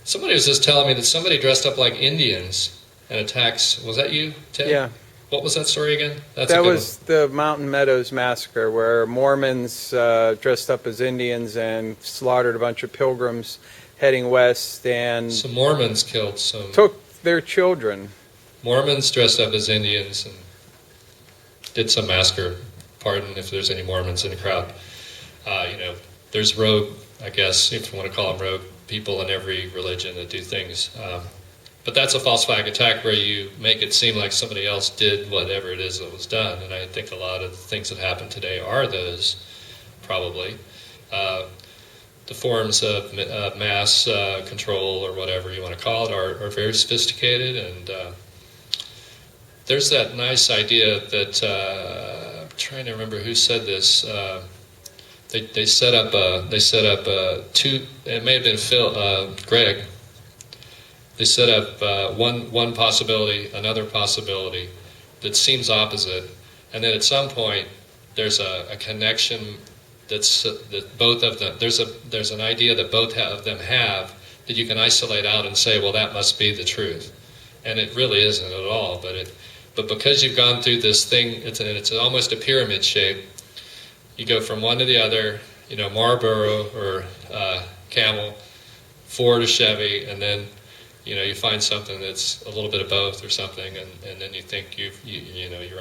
somebody was just telling me that somebody dressed up like Indians and attacks. Was that you, Ted? Yeah. What was that story again? That was the Mountain Meadows Massacre, where Mormons dressed up as Indians and slaughtered a bunch of pilgrims heading west, and some Mormons killed some. Took their children. Mormons dressed up as Indians and did some massacre. Pardon if there's any Mormons in the crowd. There's rogue, I guess, if you want to call them rogue, people in every religion that do things. But that's a false flag attack where you make it seem like somebody else did whatever it is that was done. And I think a lot of the things that happen today are those, probably. The forms of mass control, or whatever you want to call it, are very sophisticated. And there's that nice idea that, I'm trying to remember who said this. They set up two, it may have been Greg. They set up one possibility, another possibility that seems opposite, and then at some point there's a connection that both of them, there's an idea that both of them have that you can isolate out and say, well, that must be the truth, and it really isn't at all. But because you've gone through this thing, it's almost a pyramid shape. You go from one to the other, Marlboro or Camel, Ford or Chevy, and then you find something that's a little bit of both or something, and then you think you're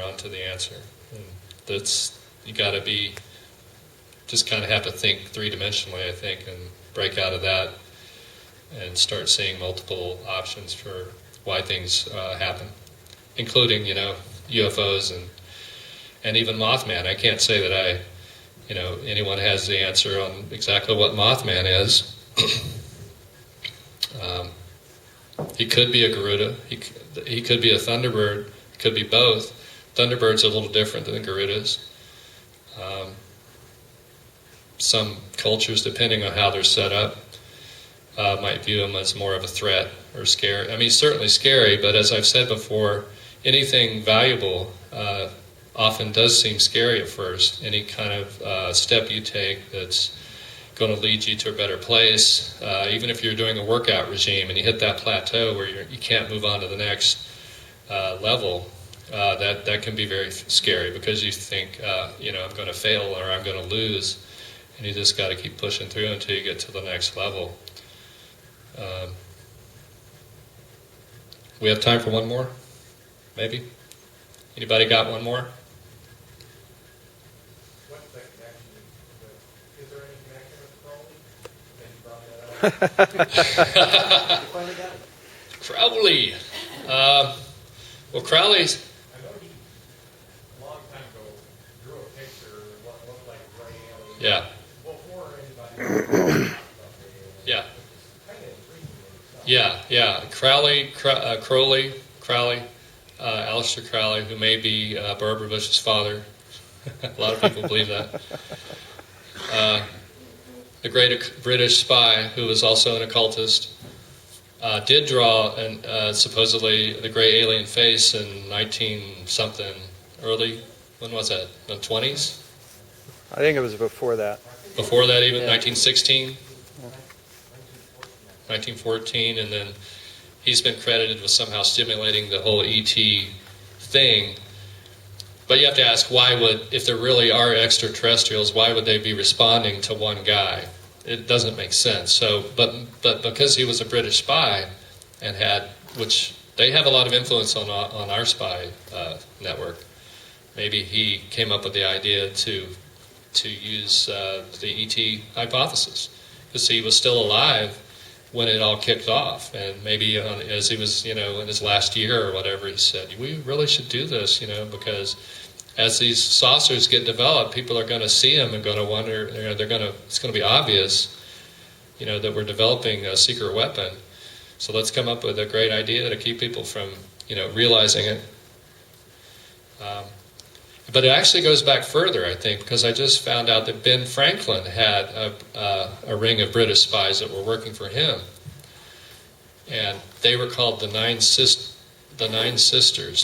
on to the answer. And you got to just kind of have to think three-dimensionally, I think, and break out of that and start seeing multiple options for why things happen, including UFOs and even Mothman. I can't say that anyone has the answer on exactly what Mothman is. He could be a Garuda. He could be a Thunderbird. Could be both. Thunderbirds are a little different than Garudas. Some cultures, depending on how they're set up, might view him as more of a threat or scary. I mean, certainly scary, but as I've said before, anything valuable often does seem scary at first. Any kind of step you take that's going to lead you to a better place, even if you're doing a workout regime and you hit that plateau where you can't move on to the next level, that can be very scary, because you think, I'm going to fail or I'm going to lose, and you just got to keep pushing through until you get to the next level. We have time for one more? Maybe? Anybody got one more? What's the connection? Is there any connection with Crowley? Crowley. Well, Crowley's... I know he, a long time ago, drew a picture of what looked like gray aliens. Yeah. Before anybody about Yeah. kind of intriguing. Yeah. Crowley, Aleister Crowley, who may be Barbara Bush's father. A lot of people believe that. The great British spy who was also an occultist. did draw supposedly the gray alien face in 19-something, when was that, the 20s? I think it was before that. Before that even, Yeah. 1916? 1914, and then he's been credited with somehow stimulating the whole ET thing. But you have to ask, if there really are extraterrestrials, why would they be responding to one guy? It doesn't make sense. So, but because he was a British spy and which they have a lot of influence on our spy network, maybe he came up with the idea to use the ET hypothesis, because he was still alive when it all kicked off, and maybe as he was, in his last year or whatever, he said, we really should do this, because as these saucers get developed, people are going to see them and going to wonder, it's going to be obvious, that we're developing a secret weapon. So let's come up with a great idea to keep people from, realizing it. But it actually goes back further, I think, because I just found out that Ben Franklin had a ring of British spies that were working for him, and they were called the Nine Sisters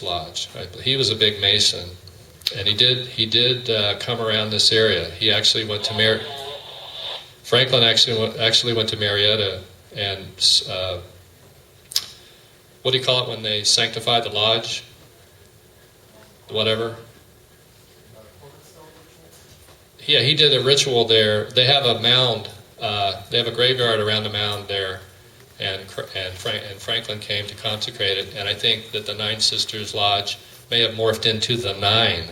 Lodge. He was a big Mason, and he did come around this area. He actually went to Franklin actually went to Marietta, and what do you call it when they sanctify the lodge? Whatever. Yeah, he did a ritual there. They have a mound. They have a graveyard around the mound there, and Franklin came to consecrate it. And I think that the Nine Sisters Lodge may have morphed into the Nine,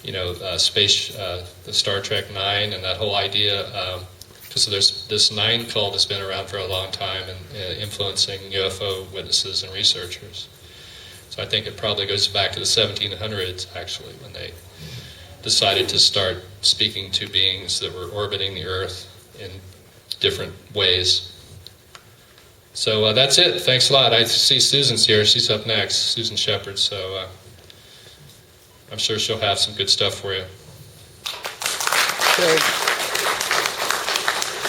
the Star Trek Nine, and that whole idea. Because there's this Nine cult has been around for a long time and influencing UFO witnesses and researchers. So I think it probably goes back to the 1700s, actually, when they decided to start speaking to beings that were orbiting the Earth in different ways. So that's it. Thanks a lot. I see Susan's here. She's up next, Susan Shepard. So I'm sure she'll have some good stuff for you.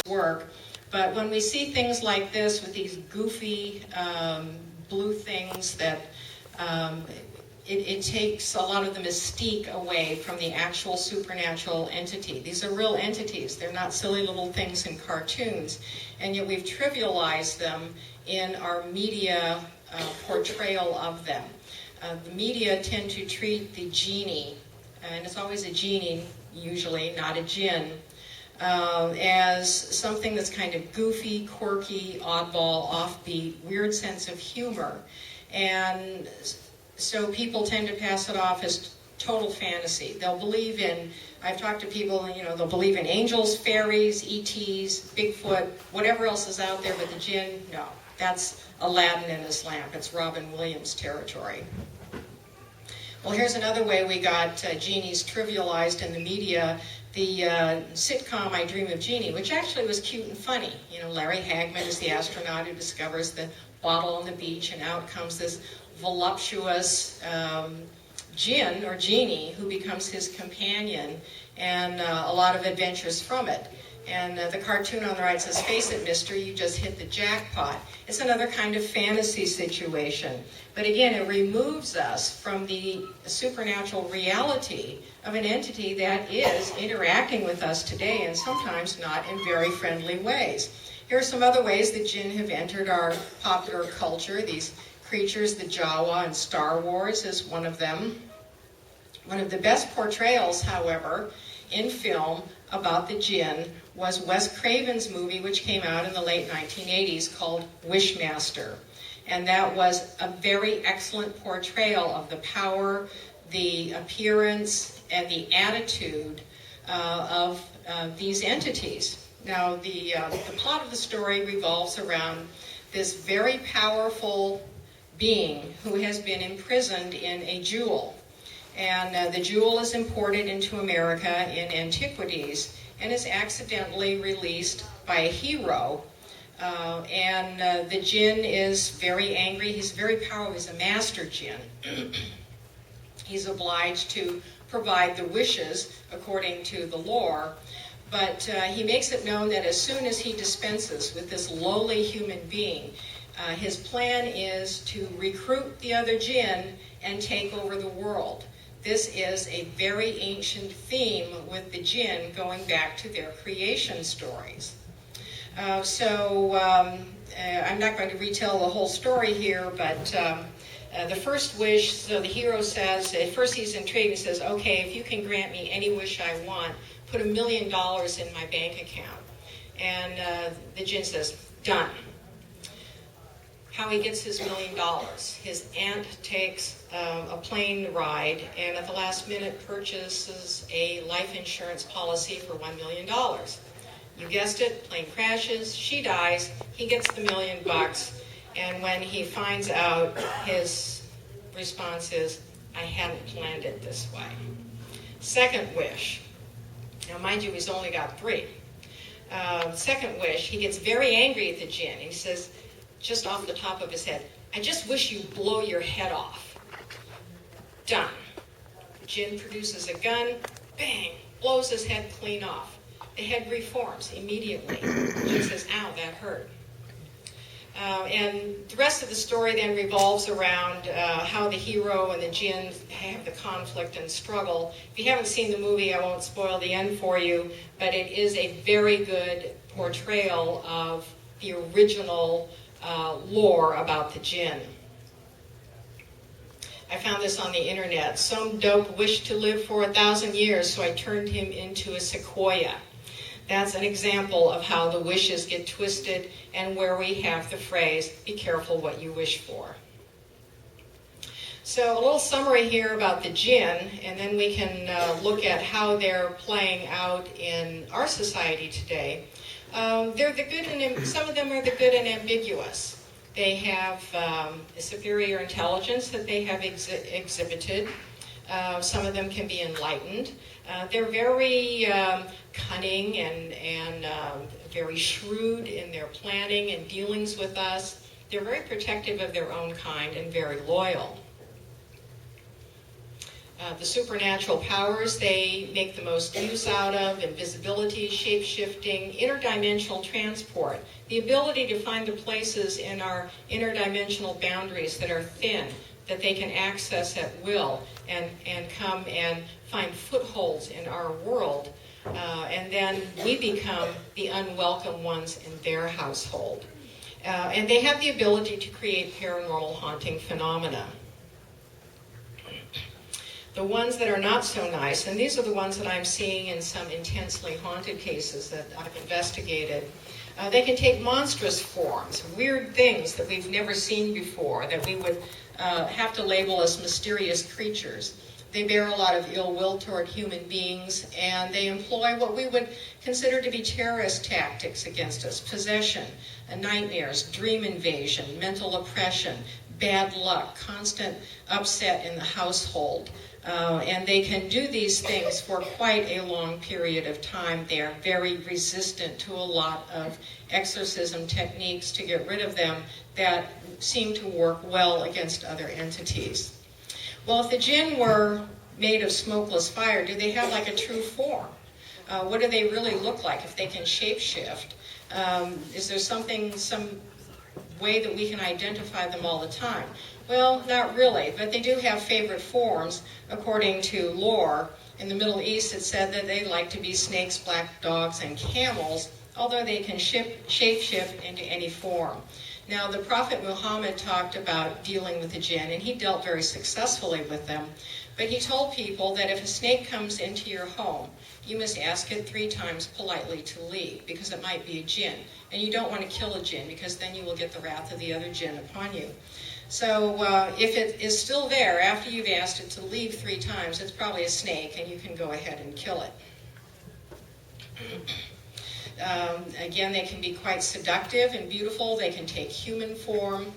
Work, but when we see things like this with these goofy blue things that it takes a lot of the mystique away from the actual supernatural entity. These are real entities. They're not silly little things in cartoons. And yet we've trivialized them in our media portrayal of them. The media tend to treat the genie, and it's always a genie usually, not a Jinn, as something that's kind of goofy, quirky, oddball, offbeat, weird sense of humor. And so people tend to pass it off as total fantasy. They'll believe in, I've talked to people, they'll believe in angels, fairies, ETs, Bigfoot, whatever else is out there, but the Jinn, no. That's Aladdin and his lamp. It's Robin Williams territory. Well, here's another way we got genies trivialized in the media. The sitcom I Dream of Jeannie, which actually was cute and funny. Larry Hagman is the astronaut who discovers the bottle on the beach, and out comes this voluptuous Jinn or genie who becomes his companion, and a lot of adventures from it. And the cartoon on the right says, "Face it, mister, you just hit the jackpot." It's another kind of fantasy situation. But again, it removes us from the supernatural reality of an entity that is interacting with us today, and sometimes not in very friendly ways. Here are some other ways that Jinn have entered our popular culture. These creatures, the Jawa in Star Wars is one of them. One of the best portrayals, however, in film about the Jinn was Wes Craven's movie, which came out in the late 1980s, called Wishmaster. And that was a very excellent portrayal of the power, the appearance, and the attitude of these entities. Now, the plot of the story revolves around this very powerful being who has been imprisoned in a jewel. And the jewel is imported into America in antiquities and is accidentally released by a hero. And the Jinn is very angry. He's very powerful. He's a master Jinn. He's obliged to provide the wishes according to the lore. But he makes it known that as soon as he dispenses with this lowly human being, His plan is to recruit the other Jinn and take over the world. This is a very ancient theme with the Jinn going back to their creation stories. I'm not going to retell the whole story here, but the first wish, so the hero says, at first he's intrigued and says, okay, if you can grant me any wish I want, put $1 million in my bank account. And the Jinn says, done. How he gets his $1 million. His aunt takes a plane ride and at the last minute purchases a life insurance policy for $1 million. You guessed it, plane crashes, she dies, he gets the $1 million, and when he finds out, his response is, I hadn't planned it this way. Second wish. Now mind you, he's only got 3. Second wish, he gets very angry at the Jinn. He says, just off the top of his head, I just wish you'd blow your head off. Done. The Jinn produces a gun, bang, blows his head clean off. The head reforms immediately. The Jinn says, ow, that hurt. And the rest of the story then revolves around how the hero and the Jinn have the conflict and struggle. If you haven't seen the movie, I won't spoil the end for you, but it is a very good portrayal of the original lore about the Jinn. I found this on the internet. Some dope wished to live for 1,000 years, so I turned him into a sequoia. That's an example of how the wishes get twisted and where we have the phrase, be careful what you wish for. So a little summary here about the Jinn, and then we can look at how they're playing out in our society today. They're the good, and some of them are the good and ambiguous. They have a superior intelligence that they have exhibited. Some of them can be enlightened. They're very cunning and very shrewd in their planning and dealings with us. They're very protective of their own kind and very loyal. The supernatural powers they make the most use out of: invisibility, shape-shifting, interdimensional transport, the ability to find the places in our interdimensional boundaries that are thin, that they can access at will and come and find footholds in our world. And then we become the unwelcome ones in their household. And they have the ability to create paranormal haunting phenomena. The ones that are not so nice, and these are the ones that I'm seeing in some intensely haunted cases that I've investigated, they can take monstrous forms, weird things that we've never seen before, that we would have to label as mysterious creatures. They bear a lot of ill will toward human beings, and they employ what we would consider to be terrorist tactics against us: possession, nightmares, dream invasion, mental oppression, bad luck, constant upset in the household. And they can do these things for quite a long period of time. They are very resistant to a lot of exorcism techniques to get rid of them that seem to work well against other entities. Well, if the Jinn were made of smokeless fire, do they have like a true form? What do they really look like if they can shapeshift? Is there some way that we can identify them all the time? Well, not really, but they do have favorite forms according to lore. In the Middle East, it's said that they like to be snakes, black dogs, and camels, although they can shapeshift into any form. Now, the Prophet Muhammad talked about dealing with the Jinn, and he dealt very successfully with them. But he told people that if a snake comes into your home, you must ask it 3 times politely to leave, because it might be a Jinn. And you don't want to kill a Jinn, because then you will get the wrath of the other Jinn upon you. So if it is still there after you've asked it to leave 3 times, it's probably a snake, and you can go ahead and kill it. Again, they can be quite seductive and beautiful. They can take human form.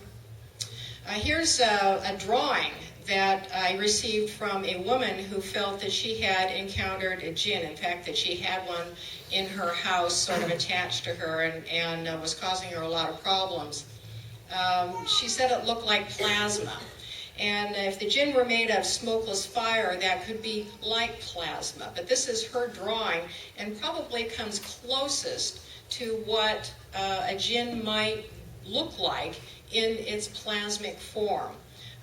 Here's a drawing that I received from a woman who felt that she had encountered a Jinn. In fact, that she had one in her house sort of attached to her and was causing her a lot of problems. She said it looked like plasma. And if the Jinn were made of smokeless fire, that could be like plasma. But this is her drawing, and probably comes closest to what a Jinn might look like in its plasmic form.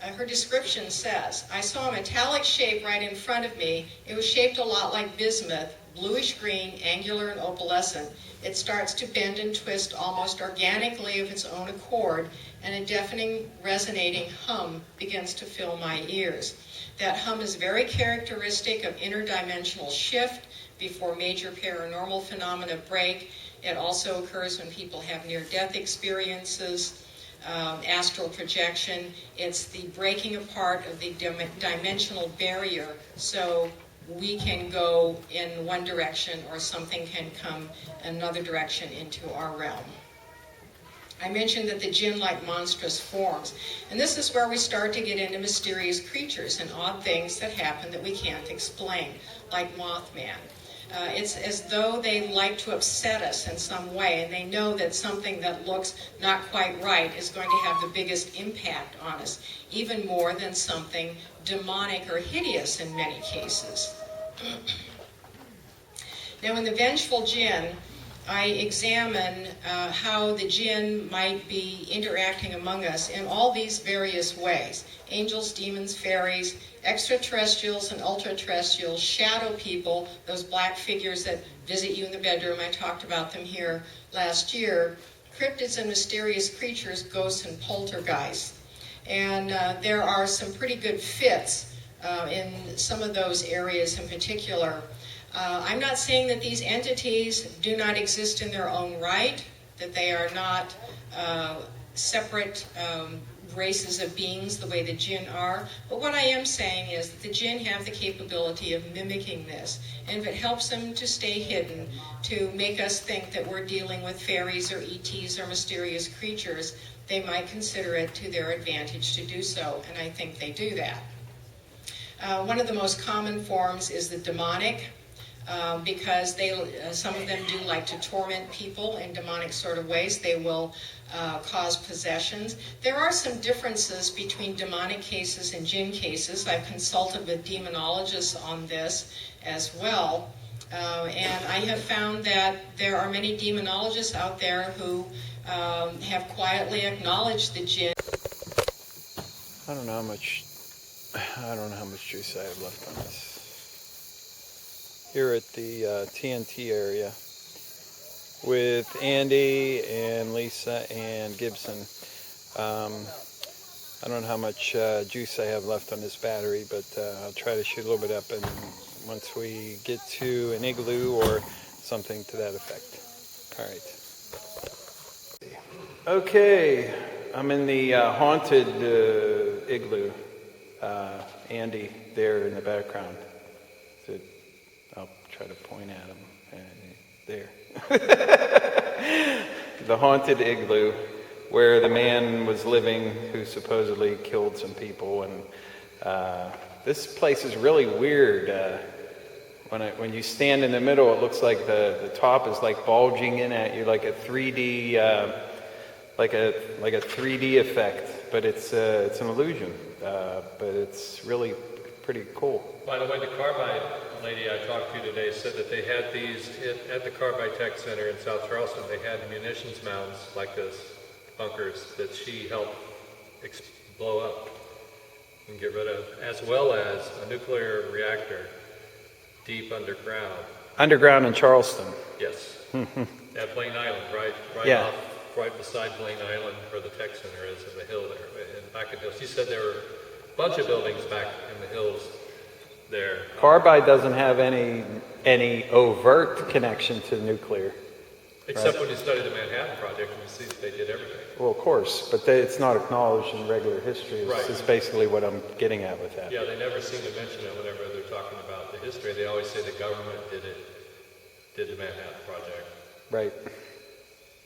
Her description says, I saw a metallic shape right in front of me. It was shaped a lot like bismuth, bluish green, angular and opalescent. It starts to bend and twist almost organically of its own accord, and a deafening, resonating hum begins to fill my ears. That hum is very characteristic of interdimensional shift before major paranormal phenomena break. It also occurs when people have near-death experiences, astral projection. It's the breaking apart of the dimensional barrier, so we can go in one direction or something can come another direction into our realm. I mentioned that the Jinn-like monstrous forms, and this is where we start to get into mysterious creatures and odd things that happen that we can't explain, like Mothman. It's as though they like to upset us in some way, and they know that something that looks not quite right is going to have the biggest impact on us, even more than something demonic or hideous in many cases. Now, in the Vengeful Jinn, I examine how the Jinn might be interacting among us in all these various ways. Angels, demons, fairies, extraterrestrials and ultra-terrestrials, shadow people, those black figures that visit you in the bedroom. I talked about them here last year. Cryptids and mysterious creatures, ghosts and poltergeists. And there are some pretty good fits in some of those areas in particular. I'm not saying that these entities do not exist in their own right, that they are not separate races of beings the way the Jinn are, but what I am saying is that the Jinn have the capability of mimicking this, and if it helps them to stay hidden, to make us think that we're dealing with fairies or ETs or mysterious creatures, they might consider it to their advantage to do so, and I think they do that. One of the most common forms is the demonic, because some of them do like to torment people in demonic sort of ways. They will cause possessions. There are some differences between demonic cases and Jinn cases. I've consulted with demonologists on this as well. And I have found that there are many demonologists out there who have quietly acknowledged the Jinn. I don't know how much juice I have left on this. Here at the TNT area with Andy and Lisa and Gibson. I don't know how much juice I have left on this battery, but I'll try to shoot a little bit up, and once we get to an igloo or something to that effect. All right. Okay, I'm in the haunted igloo. Andy there in the background. I'll try to point at him. There. The haunted igloo where the man was living who supposedly killed some people. And this place is really weird. When you stand in the middle, it looks like the top is like bulging in at you like a 3D like a 3D effect, but it's an illusion. But it's really pretty cool. By the way, the Carbide lady I talked to today said that they had these at the Carbide Tech Center in South Charleston. They had munitions mounds like this, bunkers that she helped blow up and get rid of, as well as a nuclear reactor deep underground. Underground in Charleston. Yes, at Blaine Island, right beside Blaine Island, where the Tech Center is, in the hill there, and back in the hill. She said there were a bunch of buildings back in the hills there. Carbide doesn't have any overt connection to nuclear. Except right? when you study the Manhattan Project and you see that they did everything. Well, of course, but it's not acknowledged in regular history. It's basically what I'm getting at with that. Yeah, they never seem to mention it whenever they're talking about the history. They always say the government did the Manhattan Project. Right.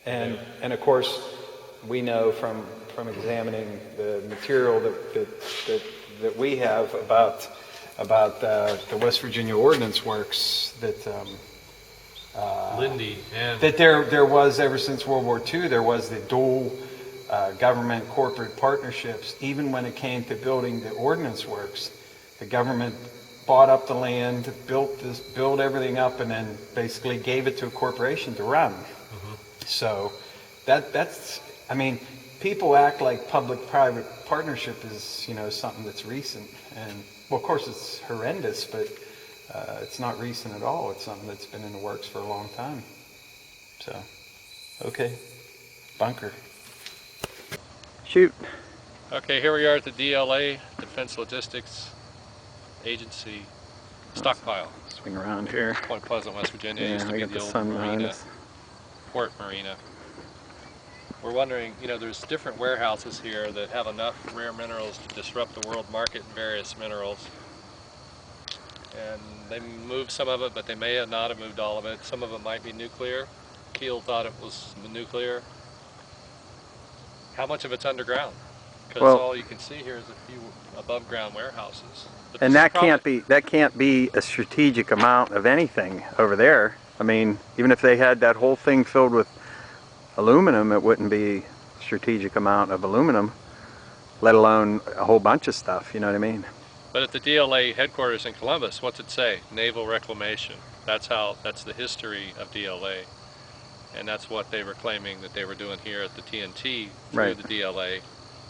And of course, we know from examining the material that we have about the West Virginia Ordnance Works that Lindy and that there was, ever since World War II, there was the dual government corporate partnerships. Even when it came to building the Ordnance Works, the government bought up the land, built everything up, and then basically gave it to a corporation to run. Mm-hmm. So that's, I mean, people act like public-private partnership is, you know, something that's recent, and well, of course it's horrendous, but it's not recent at all. It's something that's been in the works for a long time. So, okay, bunker. Shoot. Okay, here we are at the DLA, Defense Logistics Agency stockpile. Swing around here. Point Pleasant, West Virginia. It Yeah, used to we be got the the old sun behind marina, us. port marina. We're wondering, you know, there's different warehouses here that have enough rare minerals to disrupt the world market in various minerals. And they moved some of it, but they may not have moved all of it. Some of it might be nuclear. Keel thought it was nuclear. How much of it's underground? Because Well, all you can see here is a few above ground warehouses. But and this is that probably- can't be a strategic amount of anything over there. I mean, even if they had that whole thing filled with aluminum, it wouldn't be a strategic amount of aluminum, let alone a whole bunch of stuff, you know what I mean? But at the DLA headquarters in Columbus, what's it say? Naval Reclamation. That's the history of DLA. And that's what they were claiming that they were doing here at the TNT through Right. the DLA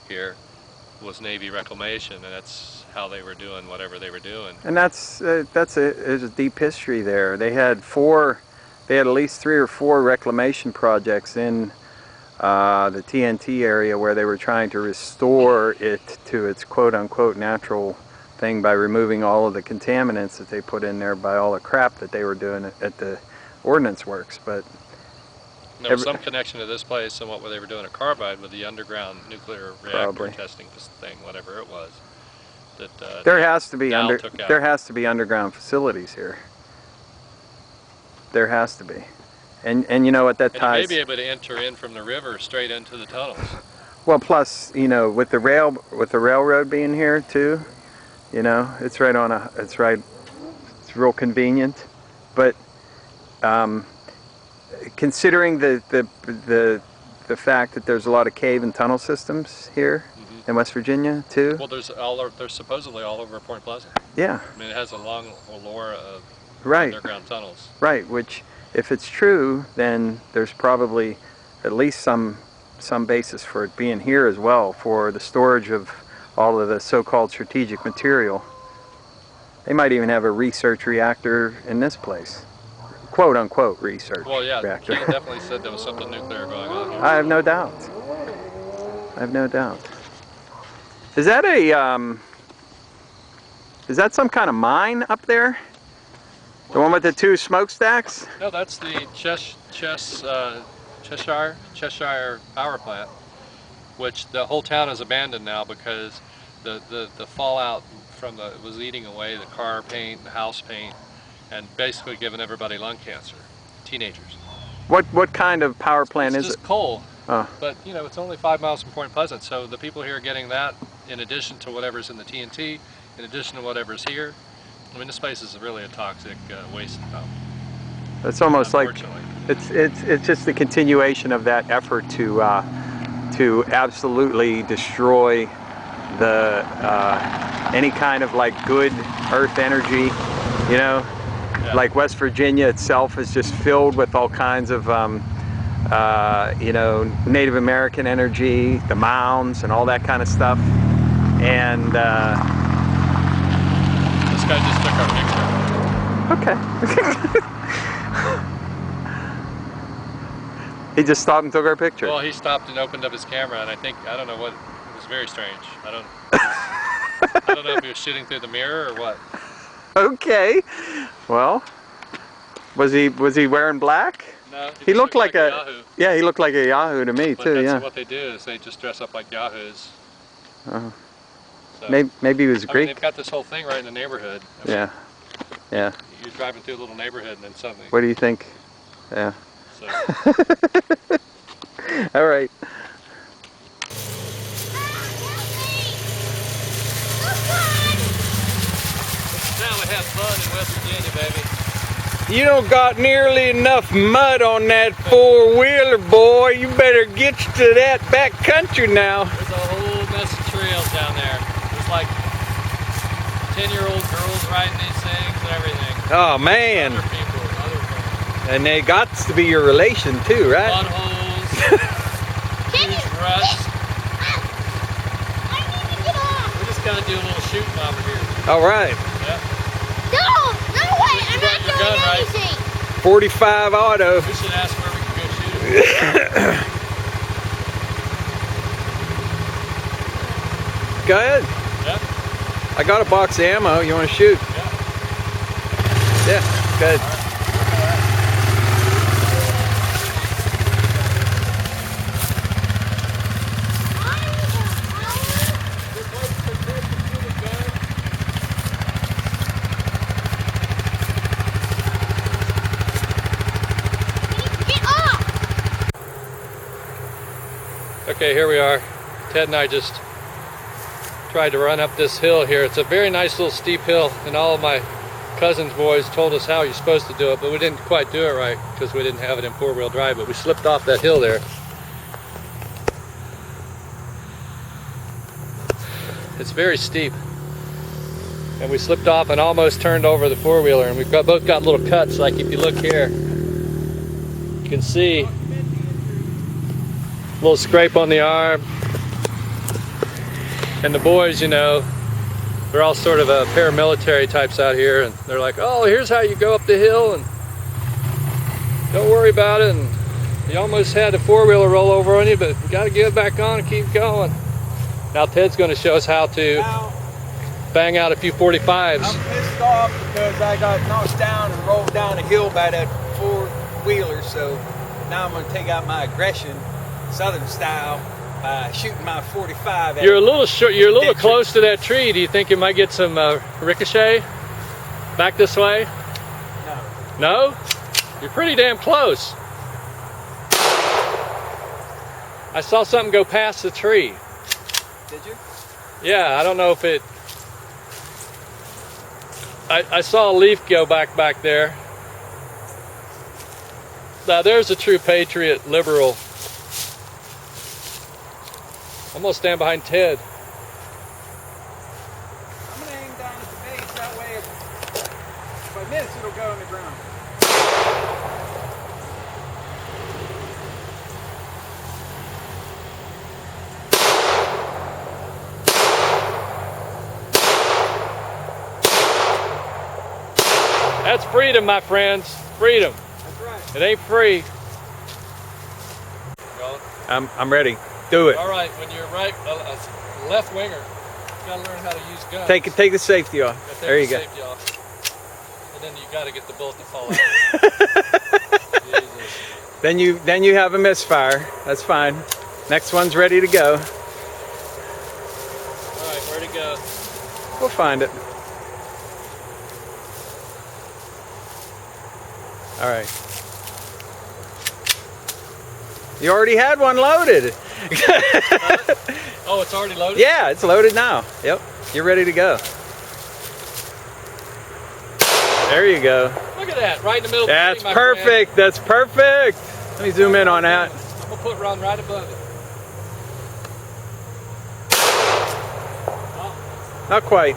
here was Navy Reclamation, and that's how they were doing whatever they were doing. And there's a deep history there. They had at least 3 or 4 reclamation projects in the TNT area where they were trying to restore it to its quote-unquote natural thing by removing all of the contaminants that they put in there by all the crap that they were doing at the ordnance works. But There was some connection to this place and what they were doing at Carbide with the underground nuclear reactor Probably. testing thing, whatever it was. That there has to be Dow took out. there has to be underground facilities here. There has to be. And you know what that And ties. you may be able to enter in from the river straight into the tunnels. Well, plus, you know, with the railroad being here too, you know, it's real convenient. But considering the fact that there's a lot of cave and tunnel systems here in West Virginia too. Well, there's supposedly all over Point Pleasant. Yeah. I mean, it has a long allure of Right. underground tunnels. Right, which if it's true, then there's probably at least some basis for it being here as well, for the storage of all of the so-called strategic material. They might even have a research reactor in this place. Quote-unquote research reactor. Keel definitely said there was something nuclear going on here. I have no doubt. I have no doubt. Is that some kind of mine up there? The one with the 2 smokestacks? No, that's the Cheshire power plant, which the whole town is abandoned now because the fallout from it was eating away the car paint, the house paint, and basically giving everybody lung cancer, teenagers. What kind of power plant is it? It's just coal, Oh. but you know, it's only 5 miles from Point Pleasant, so the people here are getting that in addition to whatever's in the TNT, in addition to whatever's here. I mean, this place is really a toxic waste dump. It's almost like it's just the continuation of that effort to absolutely destroy the any kind of like good earth energy, you know. Yeah. Like West Virginia itself is just filled with all kinds of you know, Native American energy, the mounds and all that kind of stuff. And this guy just took our picture. okay. He just stopped and took our picture. Well, he stopped and opened up his camera, and I don't know what, it was very strange. I don't know if he was shooting through the mirror or what. Okay. Well, was he wearing black? No, He looked like a Yahoo. Yeah, he looked like a Yahoo to me But too. that's Yeah. what they do, is they just dress up like Yahoos. Uh, So, maybe he was I mean, Greek. they've got this whole thing right in the neighborhood. I mean, Yeah. Yeah. You're driving through a little neighborhood and then suddenly. What do you think? Yeah. So, All right. now we have fun in West Virginia, baby. You don't got nearly enough mud on that 4-wheeler, boy. You better get to that back country now. There's a whole mess of trails down there. There's like 10-year-old girls riding these things and everything. Oh man. Other people, other things. And they got to be your relation too, right? Potholes, huge ruts. gotta do a little shooting over here. All right. Yeah. No way, I'm not your doing gun, right? anything. 45 auto. We should ask where we can go shoot it. Go ahead. Yeah. I got a box of ammo. You want to shoot? Yeah. Yeah. Good. Get off! Okay, here we are. Ted and I just tried to run up this hill here. It's a very nice little steep hill, and all of my cousins' boys told us how you're supposed to do it, but we didn't quite do it right because we didn't have it in four-wheel drive, but we slipped off that hill there. It's very steep. And we slipped off and almost turned over the four-wheeler, and we've both got little cuts, like if you look here, you can see a little scrape on the arm. And the boys, you know, they're all sort of paramilitary types out here, and they're like, oh, here's how you go up the hill, and don't worry about it, and you almost had the four-wheeler roll over on you, but you gotta get it back on and keep going. Now Ted's gonna show us how to bang out a few 45s. I'm pissed off because I got knocked down and rolled down a hill by that four-wheeler, so now I'm going to take out my aggression, Southern style, by shooting my 45 at You're a little short. You're a little close to that tree. Do you think you might get some ricochet back this way? No. No? You're pretty damn close. I saw something go past the tree. Did you? Yeah, I don't know if it... I saw a leaf go back there. Now there's a true patriot, liberal. I'm gonna stand behind Ted. I'm going to aim down at the base, that way if I miss, it'll go on the ground. That's freedom, my friends. Freedom. That's right. It ain't free. Well, I'm ready. Do it. all right, when you're left winger, you gotta learn how to use guns. Take the safety off. Gotta take There you the go. safety off. And then you gotta get the bullet to fall out. Jesus. Then you have a misfire. That's fine. Next one's ready to go. All right, where'd it go? We'll find it. All right. You already had one loaded. Oh, it's already loaded? Yeah, it's loaded now. Yep. You're ready to go. There you go. Look at that, right in the middle That's of the tree, my perfect. That's perfect. Let me zoom in on that. friend. I'm gonna put one right above it. Oh, Not quite.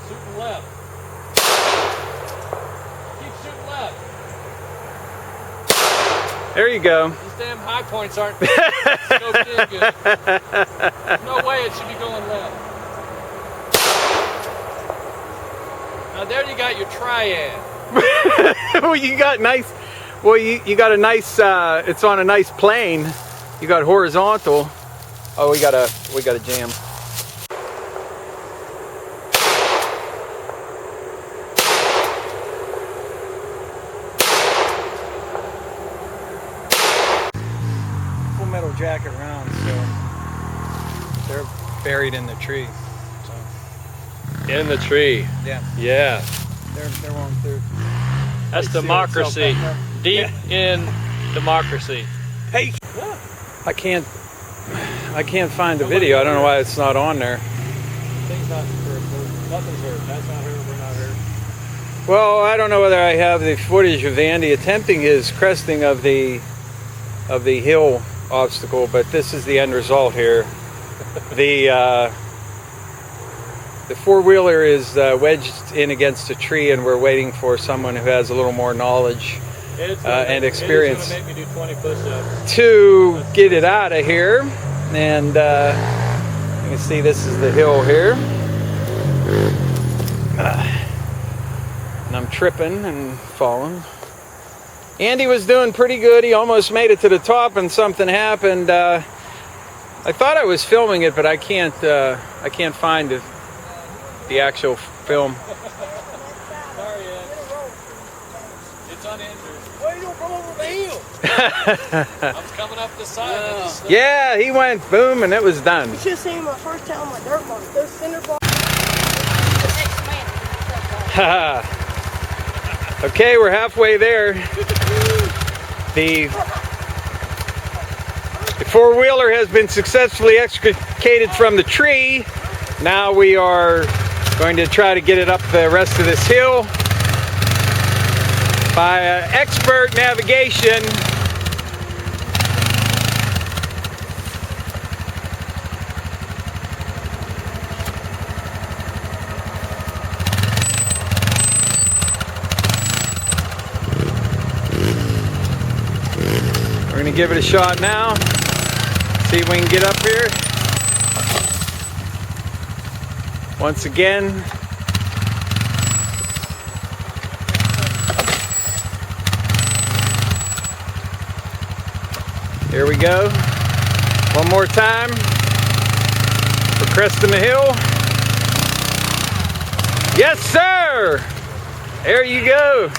shooting left. Keep shooting left. There you go. These damn high points aren't scoped in good. There's no way it should be going left. Now there you got your triad. Well, you got nice. Well, you got a nice. It's on a nice plane. You got horizontal. Oh, we got a jam. Full metal jacket rounds, so they're buried in the tree. So In the tree. yeah, Yeah. they're on through. That's Like, see democracy. itself back Deep in democracy. Hey, I can't find the video. I don't know why it's not on there. Things not hurt. Nothing's hurt. That's not hurt. We're not hurt. Well, I don't know whether I have the footage of Andy attempting his cresting of the hill obstacle, but this is the end result here. The four-wheeler is wedged in against a tree, and we're waiting for someone who has a little more knowledge and experience Make me do 20 push-ups. to get it out of here. And you can see this is the hill here. And I'm tripping and falling. Andy was doing pretty good. He almost made it to the top and something happened. I thought I was filming it, but I can't find the actual film. Sorry, Ed. It's uninjured. Why you don't come over the hill? I was coming up the side. Yeah, he went boom and it was done. You should have seen my first time on my dirt bike. Those cinder blocks. Okay, we're halfway there. The four-wheeler has been successfully extricated from the tree. Now we are going to try to get it up the rest of this hill by expert navigation. We're going to give it a shot now. See if we can get up here. Once again. Here we go. One more time. We're cresting the hill. Yes, sir! There you go.